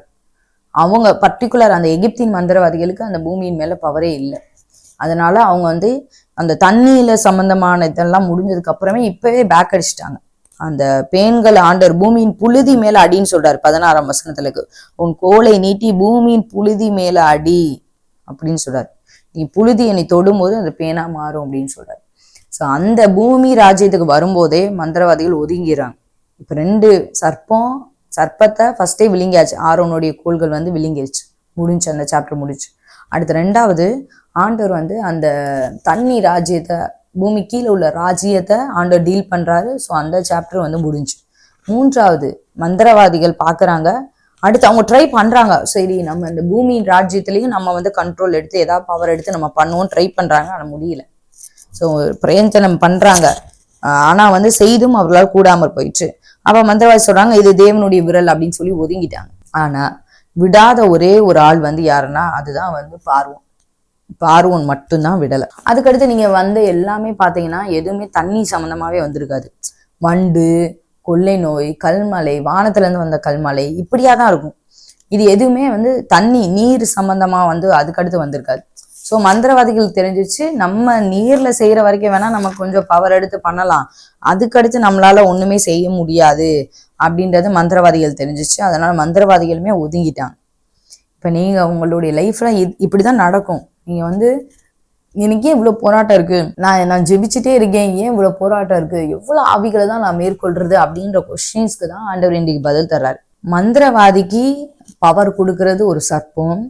அவங்க பர்டிகுலர் அந்த எகிப்தின் மந்திரவாதிகளுக்கு அந்த பூமியின் மேல பவரே இல்லை. அதனால அவங்க வந்து அந்த தண்ணியில சம்பந்தமான இதெல்லாம் முடிஞ்சதுக்கு அப்புறமே இப்பவே பேக் அடிச்சிட்டாங்க. அந்த பேன்கள் ஆண்டவர் பூமியின் புழுதி மேல அடின்னு சொல்றாரு. 16ஆம் வசனத்துல உன் கோலை நீட்டி பூமியின் புழுதி மேல அடி அப்படின்னு சொல்றாரு. நீ புழுதியை நீ தொடும்போது அந்த பேனா மாறும் அப்படின்னு சொல்றாரு. ஸோ அந்த பூமி ராஜ்யத்துக்கு வரும்போதே மந்திரவாதிகள் ஒதுங்கிறாங்க. இப்ப 2 சர்ப்பத்தை ஃபர்ஸ்டே விழுங்கியாச்சு. ஆரோனுடைய கோள்கள் வந்து விழுங்கிருச்சு, முடிஞ்சு, அந்த சாப்டர் முடிச்சு. அடுத்த 2வது ஆண்டவர் வந்து அந்த தண்ணி ராஜ்யத்தை, பூமி கீழே உள்ள ராஜ்யத்தை ஆண்டவர் டீல் பண்றாரு. ஸோ அந்த சாப்டர் வந்து முடிஞ்சு. 3வது மந்திரவாதிகள் பாக்குறாங்க, அடுத்து அவங்க ட்ரை பண்றாங்க, சரி நம்ம இந்த பூமியின் ராஜ்யத்திலையும் நம்ம வந்து கண்ட்ரோல் எடுத்து ஏதாவது பவர் எடுத்து நம்ம பண்ணுவோம் ட்ரை பண்றாங்க. ஆனா முடியல. ஸோ பிரயத்தனம் பண்றாங்க, ஆனா வந்து செய்தும் அவர்களால் கூடாமற் போயிடுச்சு. அப்ப மந்திரவாதி சொல்றாங்க இது தேவனுடைய விரல் அப்படின்னு சொல்லி ஒதுங்கிட்டாங்க. ஆனா விடாத ஒரே ஒரு ஆள் வந்து யாருன்னா அதுதான் வந்து பார்வோன் மட்டும்தான் விடலை. அதுக்கடுத்து நீங்க வந்து எல்லாமே பாத்தீங்கன்னா எதுவுமே தண்ணி சம்பந்தமாவே வந்திருக்காது. வண்டு, கொள்ளை நோய், கல்மலை, வானத்துல இருந்து வந்த கல்மலை, இப்படியாதான் இருக்கும். இது எதுவுமே வந்து தண்ணி நீர் சம்பந்தமா வந்து அதுக்கடுத்து வந்திருக்காது. ஸோ மந்திரவாதிகள் தெரிஞ்சிச்சு, நம்ம நீர்ல செய்யற வரைக்கும் வேணா நம்ம கொஞ்சம் பவர் எடுத்து பண்ணலாம், அதுக்கடுத்து நம்மளால ஒண்ணுமே செய்ய முடியாது அப்படின்றது மந்திரவாதிகள் தெரிஞ்சிச்சு. அதனால மந்திரவாதிகளுமே ஒதுங்கிட்டாங்க. இப்ப நீங்க உங்களுடைய லைஃப்ல இப்படிதான் நடக்கும். நீங்க வந்து எனக்கு ஏன் இவ்வளவு போராட்டம் இருக்கு, நான் ஜெபிச்சுட்டே இருக்கேன், ஏன் இவ்வளவு போராட்டம் இருக்கு, எவ்வளவு ஆவிகளை தான் நான் மேற்கொள்றது அப்படின்ற கொஸ்டின்ஸ்க்கு தான் ஆண்டவர் இன்றைக்கு பதில் தர்றாரு. மந்திரவாதிக்கு பவர் கொடுக்கறது ஒரு சர்ப்பம்.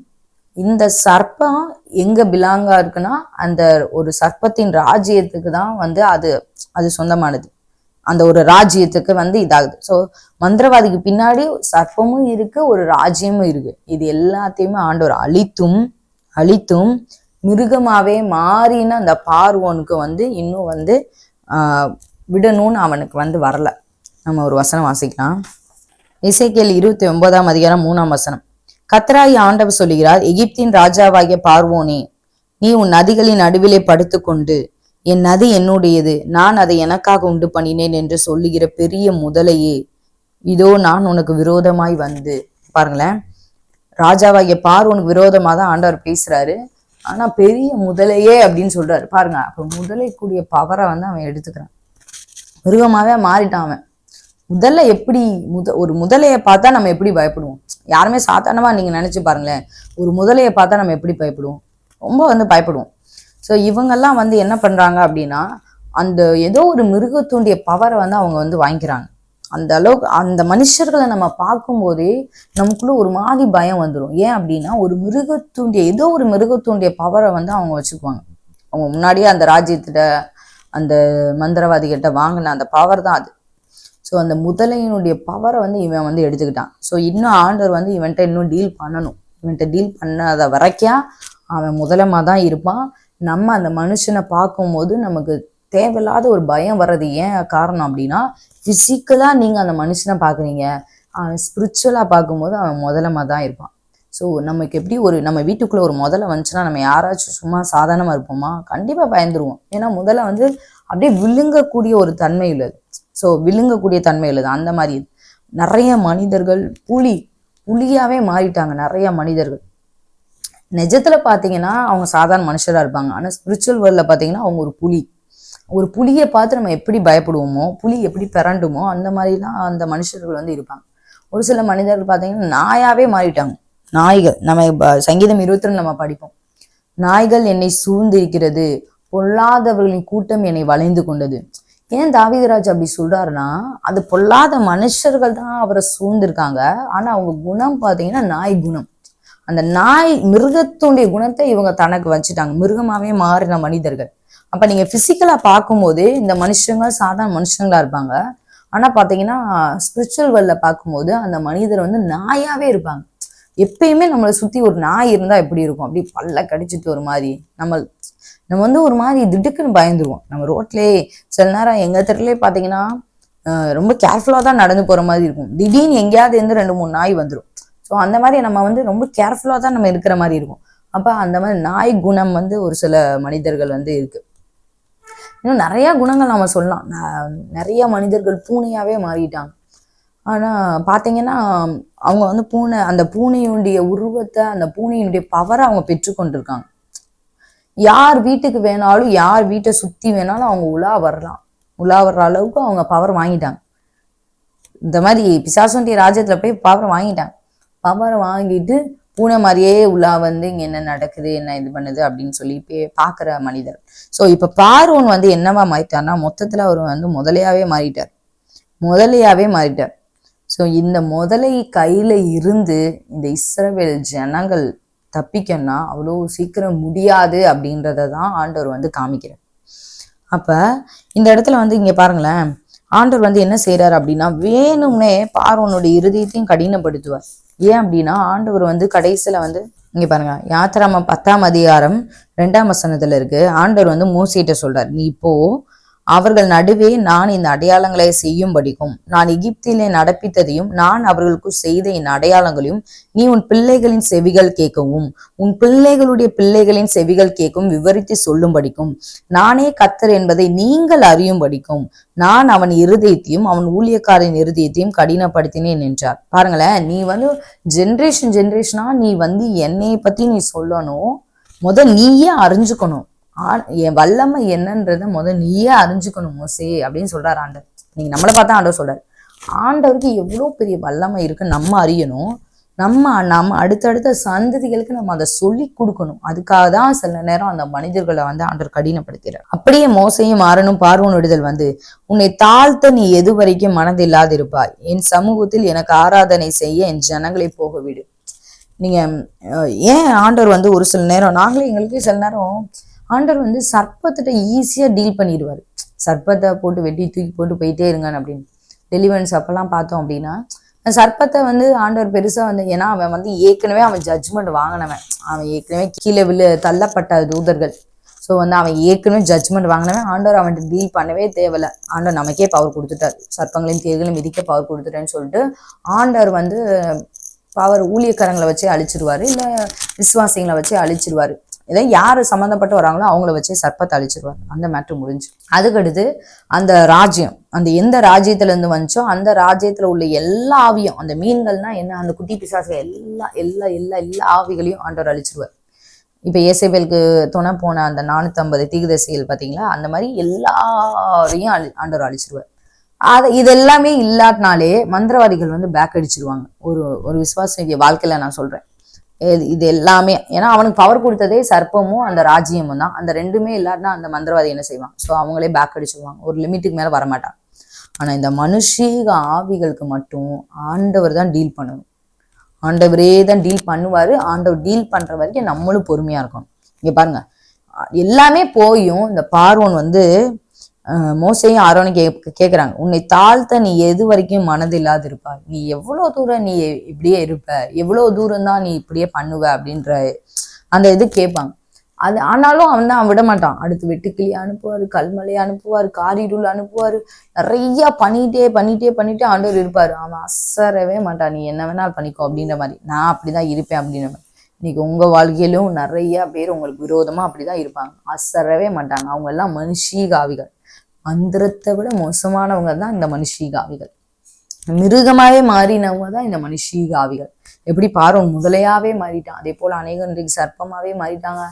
இந்த சர்ப்பம் எங்க பிலாங்கா இருக்குன்னா அந்த ஒரு சர்ப்பத்தின் ராஜ்யத்துக்கு தான் வந்து அது சொந்தமானது. அந்த ஒரு ராஜ்யத்துக்கு வந்து இதாகுது. ஸோ மந்திரவாதிக்கு பின்னாடி சர்ப்பமும் இருக்கு, ஒரு ராஜ்யமும் இருக்கு. இது எல்லாத்தையுமே ஆண்டவர் அழித்தும் மிருகமாவே மாறின அந்த பார்வோனுக்கு வந்து இன்னும் வந்து விடணும்னு அவனுக்கு வந்து வரல. நம்ம ஒரு வசனம் வாசிக்கலாம். எசேக்கியேல் 29ஆம் அதிகாரம் 3ஆம் வசனம். கர்த்தராகிய ஆண்டவர் சொல்லுகிறார், எகிப்தின் ராஜாவாகிய பார்வோனே, நீ உன் நதிகளின் நடுவிலே படுத்துக்கொண்டு என் நதி என்னுடையது, நான் அதை எனக்காக உண்டு பண்ணினேன் என்று சொல்லுகிற பெரிய முதலையே, இதோ நான் உனக்கு விரோதமாய் வந்து. பாருங்களேன், ராஜாவாகிய பார்வோனுக்கு விரோதமா தான் ஆண்டவர் பேசுறாரு. ஆனா பெரிய முதலையே அப்படின்னு சொல்றாரு. பாருங்க, அப்ப முதலை கூடிய பவரை வந்து அவன் எடுத்துக்கிறான், மிருகமாவே மாறிட்டான் அவன். முதல்ல எப்படி ஒரு முதலையை பார்த்தா நம்ம எப்படி பயப்படுவோம்? யாருமே சாதாரணமா நீங்க நினைச்சு பாருங்களேன், ஒரு முதலையை பார்த்தா நம்ம எப்படி பயப்படுவோம்? ரொம்ப வந்து பயப்படுவோம். ஸோ இவங்கெல்லாம் வந்து என்ன பண்றாங்க அப்படின்னா அந்த ஏதோ ஒரு மிருகத்தூண்டிய பவரை வந்து அவங்க வந்து வாங்கிக்கிறாங்க. அந்த அளவுக்கு அந்த மனுஷர்களை நம்ம பார்க்கும்போதே நமக்குள்ள ஒரு மாதிரி பயம் வந்துடும். ஏன் அப்படின்னா ஏதோ ஒரு மிருகத்துண்டிய பவரை வந்து அவங்க வச்சுக்குவாங்க. அவங்க முன்னாடியே அந்த ராஜ்யத்திட்ட அந்த மந்திரவாதிகிட்ட வாங்கின அந்த பவர் தான் அது. ஸோ அந்த முதலையினுடைய பவரை வந்து இவன் வந்து எடுத்துக்கிட்டான். ஸோ இன்னும் ஆண்டவர் வந்து இவன்கிட்ட இன்னும் டீல் பண்ணணும். இவன்கிட்ட டீல் பண்ணாத வரைக்கும் அவன் முதலமா தான் இருப்பான். நம்ம அந்த மனுஷனை பார்க்கும்போது நமக்கு தேவையில்லாத ஒரு பயம் வர்றது ஏன் காரணம் அப்படின்னா, பிசிக்கலா நீங்க அந்த மனுஷனை பாக்குறீங்க, அவன் ஸ்பிரிச்சுவலா பார்க்கும்போது அவன் முதலமா தான் இருப்பான். ஸோ நமக்கு எப்படி நம்ம வீட்டுக்குள்ள ஒரு முதல்ல வந்துச்சுன்னா நம்ம யாராச்சும் சும்மா சாதாரணமா இருப்போமா? கண்டிப்பா பயந்துருவோம். ஏன்னா முதல்ல வந்து அப்படியே விழுங்கக்கூடிய ஒரு தன்மை உள்ளது. ஸோ விழுங்கக்கூடிய தன்மை உள்ளது. அந்த மாதிரி நிறைய மனிதர்கள் புலியாவே மாறிட்டாங்க. நிறைய மனிதர்கள் நிஜத்துல பாத்தீங்கன்னா அவங்க சாதாரண மனுஷரா இருப்பாங்க. ஆனா ஸ்பிரிச்சுவல் வேர்ல்ட்ல பாத்தீங்கன்னா அவங்க ஒரு புலியை பார்த்து நம்ம எப்படி பயப்படுவோமோ, புலி எப்படி பிறண்டுமோ அந்த மாதிரிலாம் அந்த மனுஷர்கள் வந்து இருப்பாங்க. ஒரு சில மனிதர்கள் பார்த்தீங்கன்னா நாயாவே மாறிட்டாங்க. நாய்கள் நம்ம சங்கீதம் 22 நம்ம படிப்போம். நாய்கள் என்னை சூழ்ந்திருக்கிறது, பொல்லாதவர்களின் கூட்டம் என்னை வளைந்து கொண்டது. ஏன் தாவீதுராஜ் அப்படி சொல்றாருன்னா, அது பொல்லாத மனுஷர்கள் தான் அவரை சூழ்ந்திருக்காங்க. ஆனா அவங்க குணம் பார்த்தீங்கன்னா நாய் குணம். அந்த நாய் மிருகத்துடைய குணத்தை இவங்க தனக்கு வச்சுட்டாங்க. மிருகமாவே மாறின மனிதர்கள். அப்ப நீங்க பிசிக்கலா பார்க்கும்போது இந்த மனுஷங்க சாதாரண மனுஷங்களா இருப்பாங்க. ஆனா பாத்தீங்கன்னா ஸ்பிரிச்சுவல் வேர்ல்ட்ல பார்க்கும்போது அந்த மனிதர் வந்து நாயாவே இருப்பாங்க. எப்பயுமே நம்மளை சுத்தி ஒரு நாய் இருந்தா எப்படி இருக்கும்? அப்படி பல்ல கடிச்சிட்டு ஒரு மாதிரி நம்ம வந்து ஒரு மாதிரி திடுக்குன்னு பயந்துருவோம். நம்ம ரோட்லயே சில நேரம் எங்க தெருலயே பாத்தீங்கன்னா ரொம்ப கேர்ஃபுல்லா தான் நடந்து போற மாதிரி இருக்கும். திடீர்னு எங்கேயாவது இருந்து 2-3 நாய் வந்துடும். ஸோ அந்த மாதிரி நம்ம வந்து ரொம்ப கேர்ஃபுல்லா தான் நம்ம இருக்கிற மாதிரி இருக்கும். அப்ப அந்த மாதிரி நாய் குணம் வந்து ஒரு சில மனிதர்கள் வந்து இருக்கு. இன்னும் நிறைய குணங்கள் நம்ம சொல்லலாம். நிறைய மனிதர்கள் பூனையாவே மாறிட்டாங்க. ஆனா பாத்தீங்கன்னா அவங்க வந்து அந்த பூனையுடைய உருவத்தை, அந்த பூனையினுடைய பவரை அவங்க பெற்றுக்கொண்டிருக்காங்க. யார் வீட்டுக்கு வேணாலும், யார் வீட்டை சுத்தி வேணாலும் அவங்க உலா வர்ற அளவுக்கு அவங்க பவர் வாங்கிட்டாங்க. இந்த மாதிரி பிசாசுடைய ராஜ்யத்துல போய் பவர் வாங்கிட்டாங்க. பவர் வாங்கிட்டு பூனை மாதிரியே உலா வந்து இங்க என்ன நடக்குது, என்ன இது பண்ணுது அப்படின்னு சொல்லி பாக்குற மனிதர். ஸோ இப்ப பார்வோன் வந்து என்னவா மாறிட்டார்னா, மொத்தத்துல அவர் வந்து முதலையாவே மாறிட்டார். ஸோ இந்த முதலை கையில இருந்து இந்த இஸ்ரவேல் ஜனங்கள் தப்பிக்கணும்னா அவ்வளோ சீக்கிரம் முடியாது அப்படின்றத தான் ஆண்டவர் வந்து காமிக்கிறார். அப்ப இந்த இடத்துல வந்து இங்க பாருங்களேன், ஆண்டவர் வந்து என்ன செய்யறாரு அப்படின்னா, வேணும்னே பார்வோனுடைய இருதயத்தையும் கடினப்படுத்துவார். ஏன் அப்படின்னா ஆண்டவர் வந்து கடைசியில வந்து இங்க பாருங்க, யாத்திராமம் 10ஆம் அதிகாரம் 2ஆம் வசனத்துல இருக்கு. ஆண்டவர் வந்து மோசேட்ட சொல்றார், நீ இப்போ அவர்கள் நடுவே நான் இந்த அடையாளங்களை செய்யும்படிக்கும் நான் எகிப்திலே நடப்பித்ததையும் நான் அவர்களுக்கு செய்த என் அடையாளங்களையும் நீ உன் பிள்ளைகளின் செவிகள் கேட்கவும் உன் பிள்ளைகளுடைய பிள்ளைகளின் செவிகள் கேட்கும் விவரித்து சொல்லும்படிக்கும் நானே கர்த்தர் என்பதை நீங்கள் அறியும்படிக்கும் நான் அவன் இருதயத்தையும் அவன் ஊழியக்காரின் இருதயத்தையும் கடினப்படுத்தினேன் என்றார். பாருங்களேன், நீ வந்து ஜென்ரேஷனா நீ வந்து என்னைய பத்தி நீ சொல்லணும், நீயே அறிஞ்சுக்கணும். என் வல்லமை என்னன்றத நீயே அறிஞ்சுக்கணும் மோசே அப்படின்னு சொல்றாரு ஆண்டவர். நீங்க நம்மளை பார்த்தா ஆண்டவர் சொல்றாரு. ஆண்டவருக்கு எவ்வளவு பெரிய வல்லமை இருக்குன்னு நம்ம அறியணும். நம்ம அடுத்தடுத்த சந்ததிகளுக்கு நம்ம அதை சொல்லி கொடுக்கணும். அதுக்காக தான் சில நேரம் அந்த மனிதர்களை வந்து ஆண்டவர் கடினப்படுத்துறார். அப்படியே மோசையும் ஆரனும் பார்வோன் விடுதல் வந்து, உன்னை தாழ்த்த நீ எது வரைக்கும் மனதில்லாது இருப்பாய், என் சமூகத்தில் எனக்கு ஆராதனை செய்ய என் ஜனங்களை போக விடு. நீங்க ஏன் ஆண்டவர் வந்து ஒரு சில நேரம் எங்களுக்கு சில நேரம் ஆண்டவர் வந்து சர்ப்பத்திட்ட ஈஸியா டீல் பண்ணிடுவாரு. சர்ப்பத்தை போட்டு வெட்டி தூக்கி போட்டு போயிட்டே இருங்கன்னு அப்படின்னு. டெலிவரன்ஸ் அப்பெல்லாம் பார்த்தோம் அப்படின்னா சர்ப்பத்தை வந்து ஆண்டவர் பெருசா வந்து, ஏன்னா அவன் வந்து ஏற்கனவே அவன் ஜட்ஜ்மெண்ட் வாங்கினவன், அவன் ஏற்கனவே கீழே தள்ளப்பட்ட தூதர்கள். ஸோ வந்து அவன் ஏற்கனவே ஜட்ஜ்மெண்ட் வாங்கினவன். ஆண்டவர் அவன்கிட்ட டீல் பண்ணவே தேவையில்லை. ஆண்டவர் நமக்கே பவர் கொடுத்துட்டார், சர்ப்பங்களையும் தேர்களையும் மிதிக்க பவர் கொடுத்துட்டேன்னு சொல்லிட்டு ஆண்டவர் வந்து பவர் ஊழியக்காரங்களை வச்சே அழிச்சிருவாரு, இல்லை விசுவாசிகளை வச்சே அழிச்சிருவாரு. இதை யாரு சம்மந்தப்பட்டு வராங்களோ அவங்கள வச்சு சர்ப்பத்தை அழிச்சிருவார். அந்த மேட்ரு முடிஞ்சு. அதுக்கடுத்து அந்த ராஜ்யம், அந்த எந்த ராஜ்யத்துல இருந்து வந்துச்சோ அந்த ராஜ்யத்துல உள்ள எல்லா ஆவியும், அந்த மீன்கள்னா என்ன, அந்த குட்டி பிசாசுகள் எல்லா எல்லா எல்லா எல்லா ஆவிகளையும் ஆண்டவர் அழிச்சிருவார். இப்ப ஏசேபேலுக்கு துணை போன அந்த 450 தீர்க்கதரிசிகள் பாத்தீங்களா, அந்த மாதிரி எல்லாரையும் ஆண்டவர் அழிச்சிருவார். இது எல்லாமே இல்லாட்டினாலே மந்திரவாதிகள் வந்து பேக் அடிச்சிருவாங்க. ஒரு விசுவாச வாழ்க்கையில நான் சொல்றேன், இது எல்லாமே. ஏன்னா அவனுக்கு பவர் கொடுத்ததே சர்ப்பமும் அந்த ராஜ்யமும் தான். அந்த ரெண்டுமே இல்லாட்டினா அந்த மந்திரவாதி என்ன செய்வான்? ஸோ அவங்களே பேக் அடிச்சுடுவாங்க, ஒரு லிமிட்டுக்கு மேல வரமாட்டான். ஆனா இந்த மனுஷீக ஆவிகளுக்கு மட்டும் ஆண்டவர் தான் டீல் பண்ணணும். ஆண்டவரே தான் டீல் பண்ணுவாரு. ஆண்டவர் டீல் பண்ற வரைக்கும் நம்மளும் பொறுமையா இருக்கணும். இங்க பாருங்க, எல்லாமே போயும் இந்த பார்வோன் வந்து மோசையும் ஆரோனும் கேக்குறாங்க, உன்னை தாழ்த்த நீ எது வரைக்கும் மனதில்லாது இருப்பாய், நீ எவ்வளவு தூரம் நீ இப்படியே இருப்ப, எவ்வளவு தூரம் தான் நீ இப்படியே பண்ணுவ அப்படின்ற அந்த இது கேட்பாங்க. அது ஆனாலும் அவன் தான் விட மாட்டான். அடுத்து வெட்டுக்கிளி அனுப்புவாரு, கல்மலையை அனுப்புவாரு, காரிருள் அனுப்புவாரு, நிறைய பண்ணிட்டே ஆண்டவர் இருப்பாரு. அவன் அசரவே மாட்டான். நீ என்ன வேணாலும் பண்ணிக்கோ அப்படின்ற மாதிரி, நான் அப்படிதான் இருப்பேன் அப்படின்ற மாதிரி. இன்னைக்கு உங்க வாழ்க்கையிலும் நிறைய பேர் உங்களுக்கு விரோதமா அப்படிதான் இருப்பாங்க, அசரவே மாட்டாங்க. அவங்க எல்லாம் மனுஷீக ஆவிகள். மந்திரத்தை விட மோசமானவங்க தான் இந்த மனுஷீக ஆவிகள். மிருகமாவே மாறினவங்க தான் இந்த மனுஷீக ஆவிகள். எப்படி பார்வோன் முதலையாவே மாறிட்டான், அதே போல அநேகர் இன்றைக்கு சர்ப்பமாவே மாறிட்டாங்க,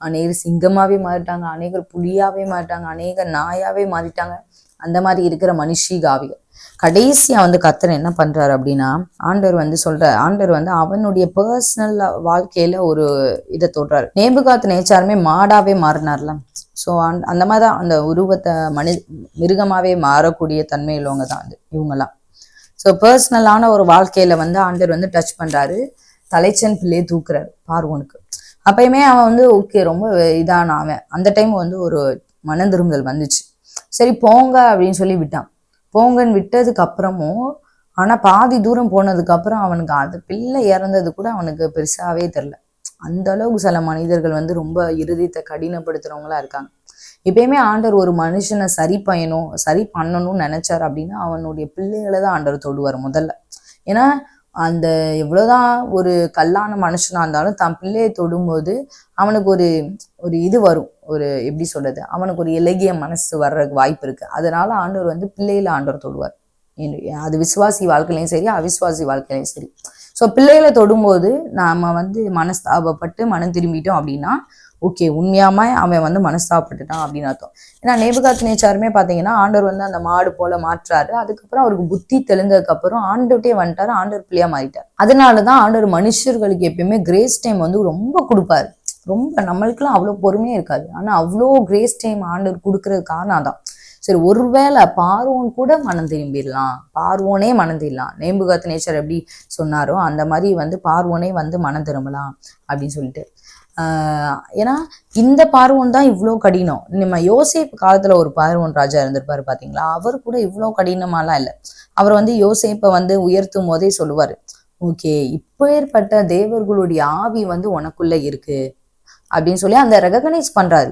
அநேகர் சிங்கமாவே மாறிட்டாங்க, அநேகர் புலியாவே மாறிட்டாங்க, அநேகர் நாயாவே மாறிட்டாங்க. அந்த மாதிரி இருக்கிற மனுஷீக ஆவிகள். கடைசியா வந்து கர்த்தர் என்ன பண்றாரு அப்படின்னா, ஆண்டவர் வந்து அவனுடைய பர்சனல் வாழ்க்கையில ஒரு இதை தொடுறாரு. நேபுகாத் நேச்சாருமே மாடாவே மாறினார்ல. ஸோ அந்த மாதிரிதான் அந்த உருவத்தை மிருகமாவே மாறக்கூடிய தன்மை உள்ளவங்க தான் அது இவங்கெல்லாம். ஸோ பர்சனலான ஒரு வாழ்க்கையில வந்து ஆண்டவர் வந்து டச் பண்றாரு, தலைச்சன் பிள்ளையை தூக்குறாரு பார்வோனுக்கு. அப்பயுமே அவன் வந்து ஓகே ரொம்ப இதான அவன் அந்த டைம் வந்து ஒரு மன திரும்புதல் வந்துச்சு. சரி போங்க அப்படின்னு சொல்லி விட்டான். போங்கன்னு விட்டதுக்கு அப்புறமும் ஆனா பாதி தூரம் போனதுக்கு அப்புறம் அவனுக்கு அது பிள்ளை இறந்தது கூட அவனுக்கு பெருசாவே தெரியல. அந்த அளவுக்கு சில மனிதர்கள் வந்து ரொம்ப இருதயத்தை கடினப்படுத்துறவங்களா இருக்காங்க. எப்பயுமே ஆண்டவர் ஒரு மனுஷனை சரி பண்ணணும்னு நினைச்சாரு அப்படின்னா அவனுடைய பிள்ளைகளை தான் ஆண்டவர் தொடுவார் முதல்ல. ஏன்னா அந்த எவ்வளவுதான் ஒரு கல்லான மனுஷனா இருந்தாலும் தன் பிள்ளையை தொடும்போது அவனுக்கு ஒரு இது வரும், ஒரு எப்படி சொல்றது, அவனுக்கு ஒரு இலகிய மனசு வர்றதுக்கு வாய்ப்பு இருக்கு. அதனால ஆண்டவர் வந்து பிள்ளைகளை ஆண்டவர் தொடுவார். அது விசுவாசி வாழ்க்கையிலையும் சரி, அவிசுவாசி வாழ்க்கையிலையும் சரி. ஸோ பிள்ளைகளை தொடும்போது நாம வந்து மனஸ்தாபப்பட்டு மனம் திரும்பிட்டோம் அப்படின்னா ஓகே, உண்மையாம அவன் வந்து மனஸ்தாபப்பட்டுட்டான் அப்படின்னு அர்த்தம். ஏன்னா நேபுகாத் நேச்சாருமே பாத்தீங்கன்னா ஆண்டவர் வந்து அந்த மாடு போல மாற்றாரு. அதுக்கப்புறம் அவருக்கு புத்தி தெளிந்ததுக்கு அப்புறம் ஆண்டவர்கிட்டே வந்துட்டாரு, ஆண்டவர் பிள்ளையா மாறிட்டார். அதனாலதான் ஆண்டவர் மனுஷர்களுக்கு எப்பயுமே கிரேஸ் டைம் வந்து ரொம்ப கொடுப்பாரு. ரொம்ப நம்மளுக்குலாம் அவ்வளவு பொறுமையே இருக்காது, ஆனா அவ்வளோ கிரேஸ் டைம் ஆண்டவர் கொடுக்கறது காரணம் தான். சரி, ஒருவேளை பார்வோன் கூட மனம் திரும்பிடலாம், பார்வோனே மனம் திரும்பலாம். நேபுகாத் நேச்சர் எப்படி சொன்னாரோ அந்த மாதிரி வந்து பார்வோனே வந்து மனம் திரும்பலாம் அப்படின்னு சொல்லிட்டு. ஏன்னா இந்த பார்வோன் தான் இவ்வளோ கடினம். நம்ம யோசேப்பு காலத்துல ஒரு பார்வோன் ராஜா இருந்திருப்பாரு பாத்தீங்களா, அவர் கூட இவ்வளோ கடினமாலாம் இல்லை. அவர் வந்து யோசேப்பை வந்து உயர்த்தும் போதே சொல்லுவாரு, ஓகே இப்போ ஏற்பட்ட தேவர்களுடைய ஆவி வந்து உனக்குள்ள இருக்கு அப்படின்னு சொல்லி அந்த ரெகக்னைஸ் பண்றாரு.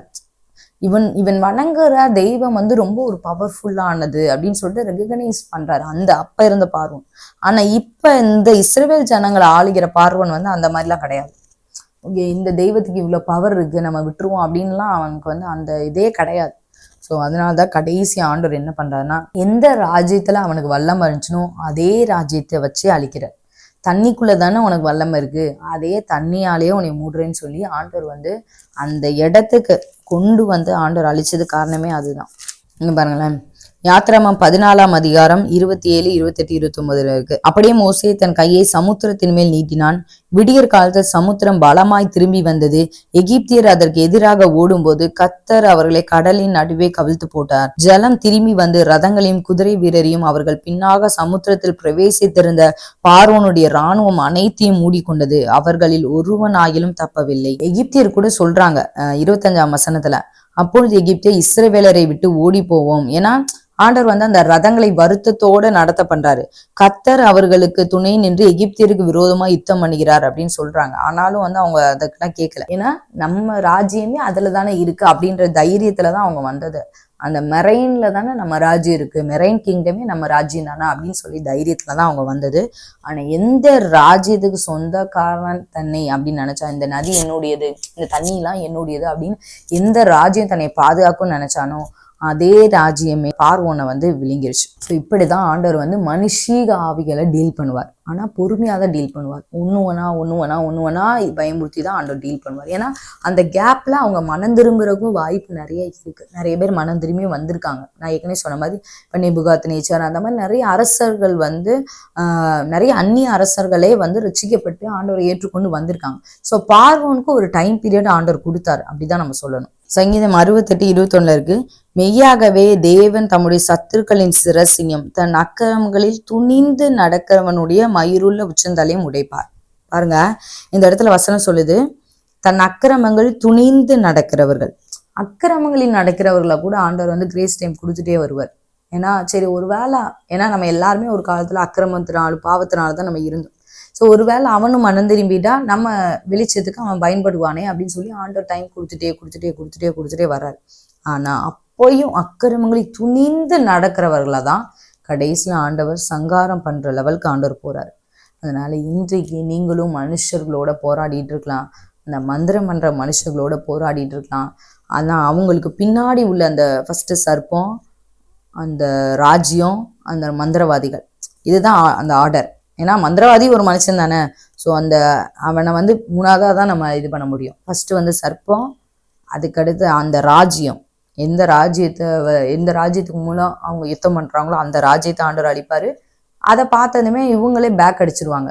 இவன் வணங்குற தெய்வம் வந்து ரொம்ப ஒரு பவர்ஃபுல்லானது அப்படின்னு சொல்லிட்டு ரெகக்னைஸ் பண்றாரு அந்த அப்ப இருந்த பார்வோன். ஆனா இப்ப இந்த இஸ்ரவேல் ஜனங்களை ஆளுகிற பார்வோன் வந்து அந்த மாதிரிலாம் கிடையாது. ஓகே, இந்த தெய்வத்துக்கு இவ்வளவு பவர் இருக்கு, நம்ம விட்டுருவோம் அப்படின்லாம் அவனுக்கு வந்து அந்த இதே கிடையாது. ஸோ அதனாலதான் கடைசி ஆண்டவர் என்ன பண்றாருன்னா, எந்த ராஜ்யத்துல அவனுக்கு வல்லமை இருந்துச்சுனோ அதே ராஜ்யத்தை வச்சு அழிக்கிறார். தண்ணிக்குள்ள தானே உனக்கு வல்லமை இருக்கு, அதே தண்ணியாலேயே உன்னை மூடுறேன்னு சொல்லி ஆண்டவர் வந்து அந்த இடத்துக்கு கொண்டு வந்து ஆண்டவர் அழிச்சது காரணமே அதுதான். இங்க பாருங்களேன், யாத்திராமம் 14ஆம் அதிகாரம் 27, 28, 29 இருக்கு. அப்படியே மோசே தன் கையை சமுத்திரத்தின் மேல் நீட்டினான். விடியற் காலத்தில் சமுத்திரம் பலமாய் திரும்பி வந்தது. எகிப்தியர் அதற்கு எதிராக ஓடும்போது கர்த்தர் அவர்களை கடலின் நடுவே கவிழ்த்து போட்டார். ஜலம் திரும்பி வந்து ரதங்களையும் குதிரை வீரரையும் அவர்கள் பின்னாக சமுத்திரத்தில் பிரவேசித்திருந்த பார்வோனுடைய இராணுவம் அனைத்தையும் மூடிக்கொண்டது. அவர்களில் ஒருவனாயிலும் தப்பவில்லை. எகிப்தியர் கூட சொல்றாங்க 25ஆம் வசனத்துல, அப்பொழுது எகிப்தியர் இஸ்ரவேலரை விட்டு ஓடி போவோம். ஏன்னா ஆண்டவர் வந்து அந்த ரதங்களை வருத்தத்தோட நடத்த பண்றாரு. கர்த்தர் அவர்களுக்கு துணை நின்று எகிப்தியருக்கு விரோதமா யுத்தம் பண்ணுகிறார் அப்படின்னு சொல்றாங்க. ஆனாலும் வந்து அவங்க அதுக்கெல்லாம் கேட்கல. ஏன்னா நம்ம ராஜ்யமே அதுல தானே இருக்கு அப்படின்ற தைரியத்துலதான் அவங்க வந்தது. அந்த மெரைன்ல தானே நம்ம ராஜ்யம் இருக்கு, மெரைன் கிங்டமே நம்ம ராஜ்யம் தானே அப்படின்னு சொல்லி தைரியத்துலதான் அவங்க வந்தது. ஆனா எந்த ராஜ்யத்துக்கு சொந்தக்காரன் தன்னை அப்படின்னு நினைச்சா, இந்த நதி என்னுடையது, இந்த தண்ணி எல்லாம் என்னுடையது அப்படின்னு எந்த ராஜ்யம் தன்னை பாதுகாக்கும்னு நினைச்சானோ அதே ராஜ்யமே பார்வோனை வந்து விழுங்கிருச்சு. ஸோ இப்படிதான் ஆண்டவர் வந்து மனுஷீக ஆவிகளை டீல் பண்ணுவார். ஆனா பொறுமையாக தான் டீல் பண்ணுவார். ஒண்ணுவனா பயமுறுத்தி தான் ஆண்டவர் டீல் பண்ணுவார். ஏன்னா அந்த கேப்ல அவங்க மனம் திரும்புறதுக்கும் வாய்ப்பு நிறைய இருக்கு. நிறைய பேர் மனம் திரும்பி வந்திருக்காங்க. நான் ஏற்கனவே சொன்ன மாதிரி இப்போ நேபுகாத் நேச்சார் அந்த மாதிரி நிறைய அரசர்கள் வந்து நிறைய அந்நிய அரசர்களே வந்து ரட்சிக்கப்பட்டு ஆண்டவரை ஏற்றுக்கொண்டு வந்திருக்காங்க. ஸோ பார்வோனுக்கு ஒரு டைம் பீரியட் ஆண்டவர் கொடுத்தாரு, அப்படிதான் நம்ம சொல்லணும். சங்கீதம் 68, 21 இருக்கு. மெய்யாகவே தேவன் தம்முடைய சத்துருக்களின் சிரசியும் தன் அக்கிரமங்களில் துணிந்து நடக்கிறவனுடைய மயிருள்ள உச்சந்தலையும் உடைப்பார். பாருங்க, இந்த இடத்துல வசனம் சொல்லுது, தன் அக்கிரமங்கள் துணிந்து நடக்கிறவர்கள். அக்கிரமங்களில் நடக்கிறவர்களை கூட ஆண்டவர் வந்து கிரேஸ் டைம் கொடுத்துட்டே வருவார். ஏன்னா சரி ஒரு வேளை, ஏன்னா நம்ம எல்லாருமே ஒரு காலத்துல அக்கிரமத்தினாலும் பாவத்தினால தான் நம்ம இருந்தோம். ஸோ ஒருவேளை அவனும் மனம் திரும்பிட்டா நம்ம வெளிச்சத்துக்கு அவன் பயன்படுவானே அப்படின்னு சொல்லி ஆண்டவர் டைம் கொடுத்துட்டே வர்றாரு. ஆனா அப்போயும் அக்கிரமங்களை துணிந்து நடக்கிறவர்களை தான் கடைசியில் ஆண்டவர் சங்காரம் பண்ற லெவலுக்கு ஆண்டவர் போறாரு. அதனால இன்றைக்கு நீங்களும் மனுஷர்களோட போராடிட்டு இருக்கலாம், அந்த மந்திரம் பண்ற மனுஷர்களோட போராடிட்டு இருக்கலாம். ஆனா அவங்களுக்கு பின்னாடி உள்ள அந்த ஃபர்ஸ்ட் சர்ப்பம், அந்த ராஜ்யம், அந்த மந்திரவாதிகள், இதுதான் அந்த ஆர்டர். ஏன்னா மந்திரவாதி ஒரு மனுஷன் தானே. ஸோ அந்த அவனை வந்து மூணாவதாக தான் நம்ம இது பண்ண முடியும். ஃபர்ஸ்ட் வந்து சர்ப்பம், அதுக்கடுத்து அந்த ராஜ்யம், எந்த ராஜ்யத்துக்கு மூலம் அவங்க யுத்தம் பண்றாங்களோ அந்த ராஜ்யத்தை ஆண்டவர் அழிப்பாரு. அதை பார்த்ததுமே இவங்களே பேக் அடிச்சிருவாங்க,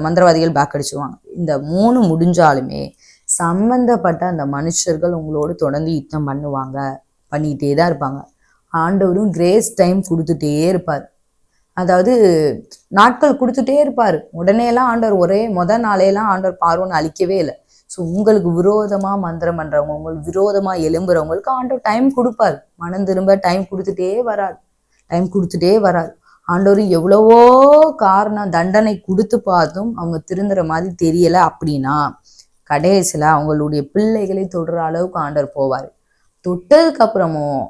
மந்திரவாதிகள் பேக் அடிச்சிருவாங்க. இந்த 3 முடிஞ்சாலுமே சம்பந்தப்பட்ட அந்த மனுஷர்கள் உங்களோடு தொடர்ந்து யுத்தம் பண்ணிக்கிட்டே தான் இருப்பாங்க. ஆண்டவரும் கிரேஸ் டைம் கொடுத்துட்டே இருப்பார். அதாவது நாட்கள் கொடுத்துட்டே இருப்பாரு. உடனேலாம் ஆண்டவர் முதல் நாளையெல்லாம் ஆண்டவர் பார்வோன்னு அழிக்கவே இல்லை. ஸோ உங்களுக்கு விரோதமா மந்திரம் பண்றவங்க, உங்களுக்கு விரோதமா எழும்புறவங்களுக்கு ஆண்டவர் டைம் கொடுப்பாரு. மனம் திரும்ப டைம் கொடுத்துட்டே வராரு. ஆண்டவர் எவ்வளவோ காரணம் தண்டனை கொடுத்து பார்த்தும் அவங்க திருந்துற மாதிரி தெரியல அப்படின்னா கடைசியில அவங்களுடைய பிள்ளைகளை தொடுற அளவுக்கு ஆண்டவர் போவாரு. தொட்டதுக்கு அப்புறமும்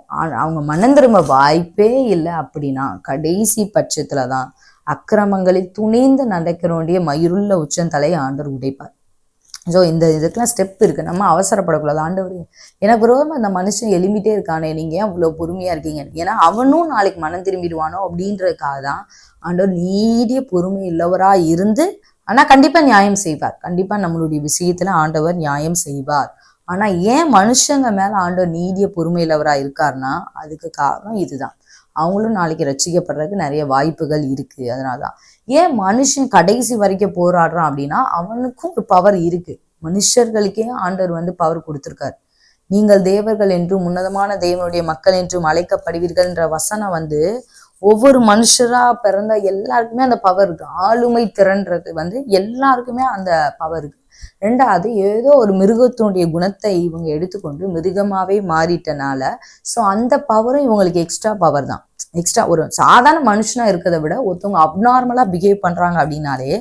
அவங்க மனம் திரும்ப வாய்ப்பே இல்லை அப்படின்னா கடைசி பட்சத்துலதான் அக்கிரமங்களில் துணிந்து நடக்கிறவனுடைய மயிருள்ள உச்சந்தலையை ஆண்டவர் உடைப்பார். ஸோ இதுக்கெல்லாம் ஸ்டெப் இருக்கு, நம்ம அவசரப்படக்கூடாது. ஆண்டவர் எனக்கு விரோதமா அந்த மனுஷன் எழும்பிட்டே இருக்கானே, நீங்க ஏன் இவ்வளவு பொறுமையா இருக்கீங்க, ஏன்னா அவனும் நாளைக்கு மனம் திரும்பிடுவானோ அப்படின்றதுக்காக தான் ஆண்டவர் நீடிய பொறுமை உள்ளவரா இருந்து, ஆனா கண்டிப்பா நியாயம் செய்வார். கண்டிப்பா நம்மளுடைய விஷயத்துல ஆண்டவர் நியாயம் செய்வார். ஆனா ஏன் மனுஷங்க மேல ஆண்டவர் நீடிய பொறுமையிலவரா இருக்காருன்னா அதுக்கு காரணம் இதுதான். அவங்களும் நாளைக்கு ரட்சிக்கப்படுறதுக்கு நிறைய வாய்ப்புகள் இருக்கு. அதனாலதான் ஏன் மனுஷன் கடைசி வரைக்கும் போராடுறான் அப்படின்னா அவனுக்கும் ஒரு பவர் இருக்கு. மனுஷர்களுக்கே ஆண்டவர் வந்து பவர் கொடுத்திருக்காரு. நீங்கள் தேவர்கள் என்றும் உன்னதமான தேவனுடைய மக்கள் என்றும் அழைக்கப்படுவீர்கள் என்ற வசனம் வந்து ஒவ்வொரு மனுஷரா பிறந்த எல்லாருக்குமே அந்த பவர் இருக்கு. ஆளுமை திறன்றது வந்து எல்லாருக்குமே அந்த பவர் இருக்கு. ரெண்டாவது, ஏதோ ஒரு மிருகத்தினுடைய குணத்தை இவங்க எடுத்துக்கொண்டு மிருகமாவே மாறிட்டனால ஸோ அந்த பவரும் இவங்களுக்கு எக்ஸ்ட்ரா பவர் தான். எக்ஸ்ட்ரா ஒரு சாதாரண மனுஷனா இருக்கிறத விட ஒருத்தவங்க அப்நார்மலா பிஹேவ் பண்றாங்க அப்படின்னாலே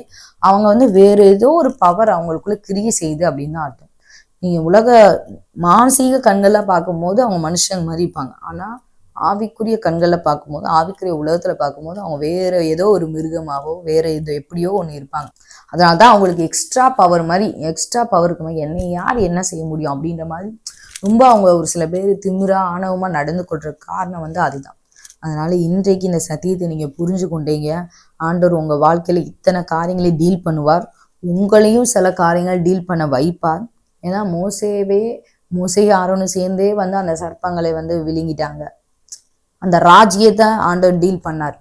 அவங்க வந்து வேற ஏதோ ஒரு பவர் அவங்களுக்குள்ள கிரியை செய்யுது அப்படின்னு தான் அர்த்தம். நீங்க உலக மானசீக கண்கள்ல பார்க்கும்போது அவங்க மனுஷங்க மாதிரி இருப்பாங்க. ஆனா ஆவிக்குரிய கண்கள்ல பார்க்கும்போது, ஆவிக்குரிய உலகத்துல பார்க்கும்போது அவங்க வேற ஏதோ ஒரு மிருகமாவோ வேற ஏதோ எப்படியோ ஒண்ணு இருப்பாங்க. அதனாலதான் அவங்களுக்கு எக்ஸ்ட்ரா பவருக்கு மாதிரி என்னை யார் என்ன செய்ய முடியும் அப்படின்ற மாதிரி ரொம்ப அவங்க ஒரு சில பேர் திமிரா ஆணவமா நடந்து கொள்ற காரணம் வந்து அதுதான். அதனால இன்றைக்கு இந்த சத்தியத்தை நீங்க புரிஞ்சு கொண்டீங்க. ஆண்டவர் உங்க வாழ்க்கையில இத்தனை காரியங்களை டீல் பண்ணுவார். உங்களையும் சில காரியங்கள் டீல் பண்ண வைப்பார். ஏன்னா மோசேயும் ஆரோனும் சேர்ந்தே வந்து அந்த சர்ப்பங்களை வந்து விழுங்கிட்டாங்க. அந்த ராஜ்யத்தை ஆண்டவர் டீல் பண்ணார்.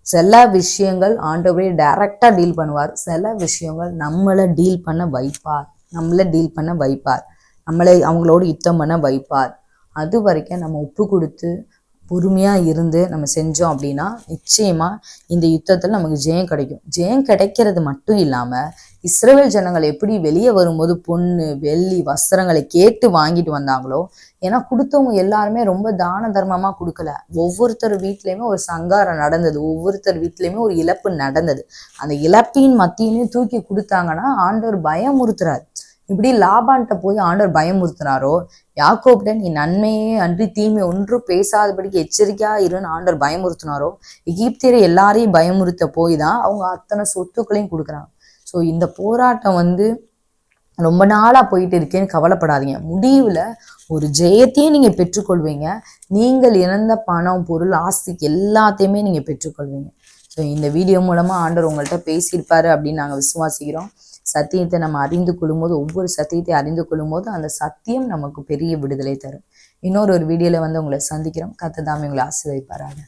சில விஷயங்கள் ஆண்டவரே டைரக்டா டீல் பண்ணுவார். சில விஷயங்கள் நம்மளை டீல் பண்ண வைப்பார். நம்மளை அவங்களோட யுத்தம் பண்ண வைப்பார். அது வரைக்கும் நம்ம ஒப்பு கொடுத்து பொறுமையா இருந்து நம்ம செஞ்சோம் அப்படின்னா நிச்சயமா இந்த யுத்தத்துல நமக்கு ஜெயம் கிடைக்கும். ஜெயம் கிடைக்கிறது மட்டும் இல்லாம இஸ்ரவேல் ஜனங்கள் எப்படி வெளியே வரும்போது பொண்ணு வெள்ளி வஸ்திரங்களை கேட்டு வாங்கிட்டு வந்தாங்களோ, ஏன்னா கொடுத்தவங்க எல்லாருமே ரொம்ப தான தர்மமா கொடுக்கல. ஒவ்வொருத்தர் வீட்லயுமே ஒரு சங்காரம் நடந்தது, ஒவ்வொருத்தர் வீட்லயுமே ஒரு இழப்பு நடந்தது. அந்த இழப்பின் மத்தியிலையும் தூக்கி கொடுத்தாங்கன்னா ஆண்டவர் பயமுறுத்துறாரு. இப்படி லாபான்ட்ட போய் ஆண்டவர் பயமுறுத்தினாரோ, யாக்கோப்ட நீ நன்மையே அன்றி தீமை ஒன்றும் பேசாதபடிக்கு எச்சரிக்கையா இருன்னு ஆண்டவர் பயமுறுத்தினாரோ, எகிப்தியரை எல்லாரையும் பயமுறுத்த போய் தான் அவங்க அத்தனை சொத்துக்களையும் கொடுக்குறாங்க. ஸோ இந்த போராட்டம் வந்து ரொம்ப நாளா போயிட்டு இருக்கேன்னு கவலைப்படாதீங்க. முடிவுல ஒரு ஜெயத்தையும் நீங்க பெற்றுக்கொள்வீங்க. நீங்கள் இழந்த பணம் பொருள் ஆஸ்தி எல்லாத்தையுமே நீங்க பெற்றுக்கொள்வீங்க. ஸோ இந்த வீடியோ மூலமா ஆண்டவர் உங்கள்கிட்ட பேசியிருப்பாரு அப்படின்னு நாங்க விசுவாசிக்கிறோம். சத்தியத்தை நம்ம அறிந்து கொள்ளும்போது, ஒவ்வொரு சத்தியத்தை அறிந்து கொள்ளும்போது அந்த சத்தியம் நமக்கு பெரிய விடுதலை தரும். இன்னொரு வீடியோல வந்து உங்களை சந்திக்கிறோம். கர்த்தர் தாமே உங்களை ஆசீர்வதிப்பாராக.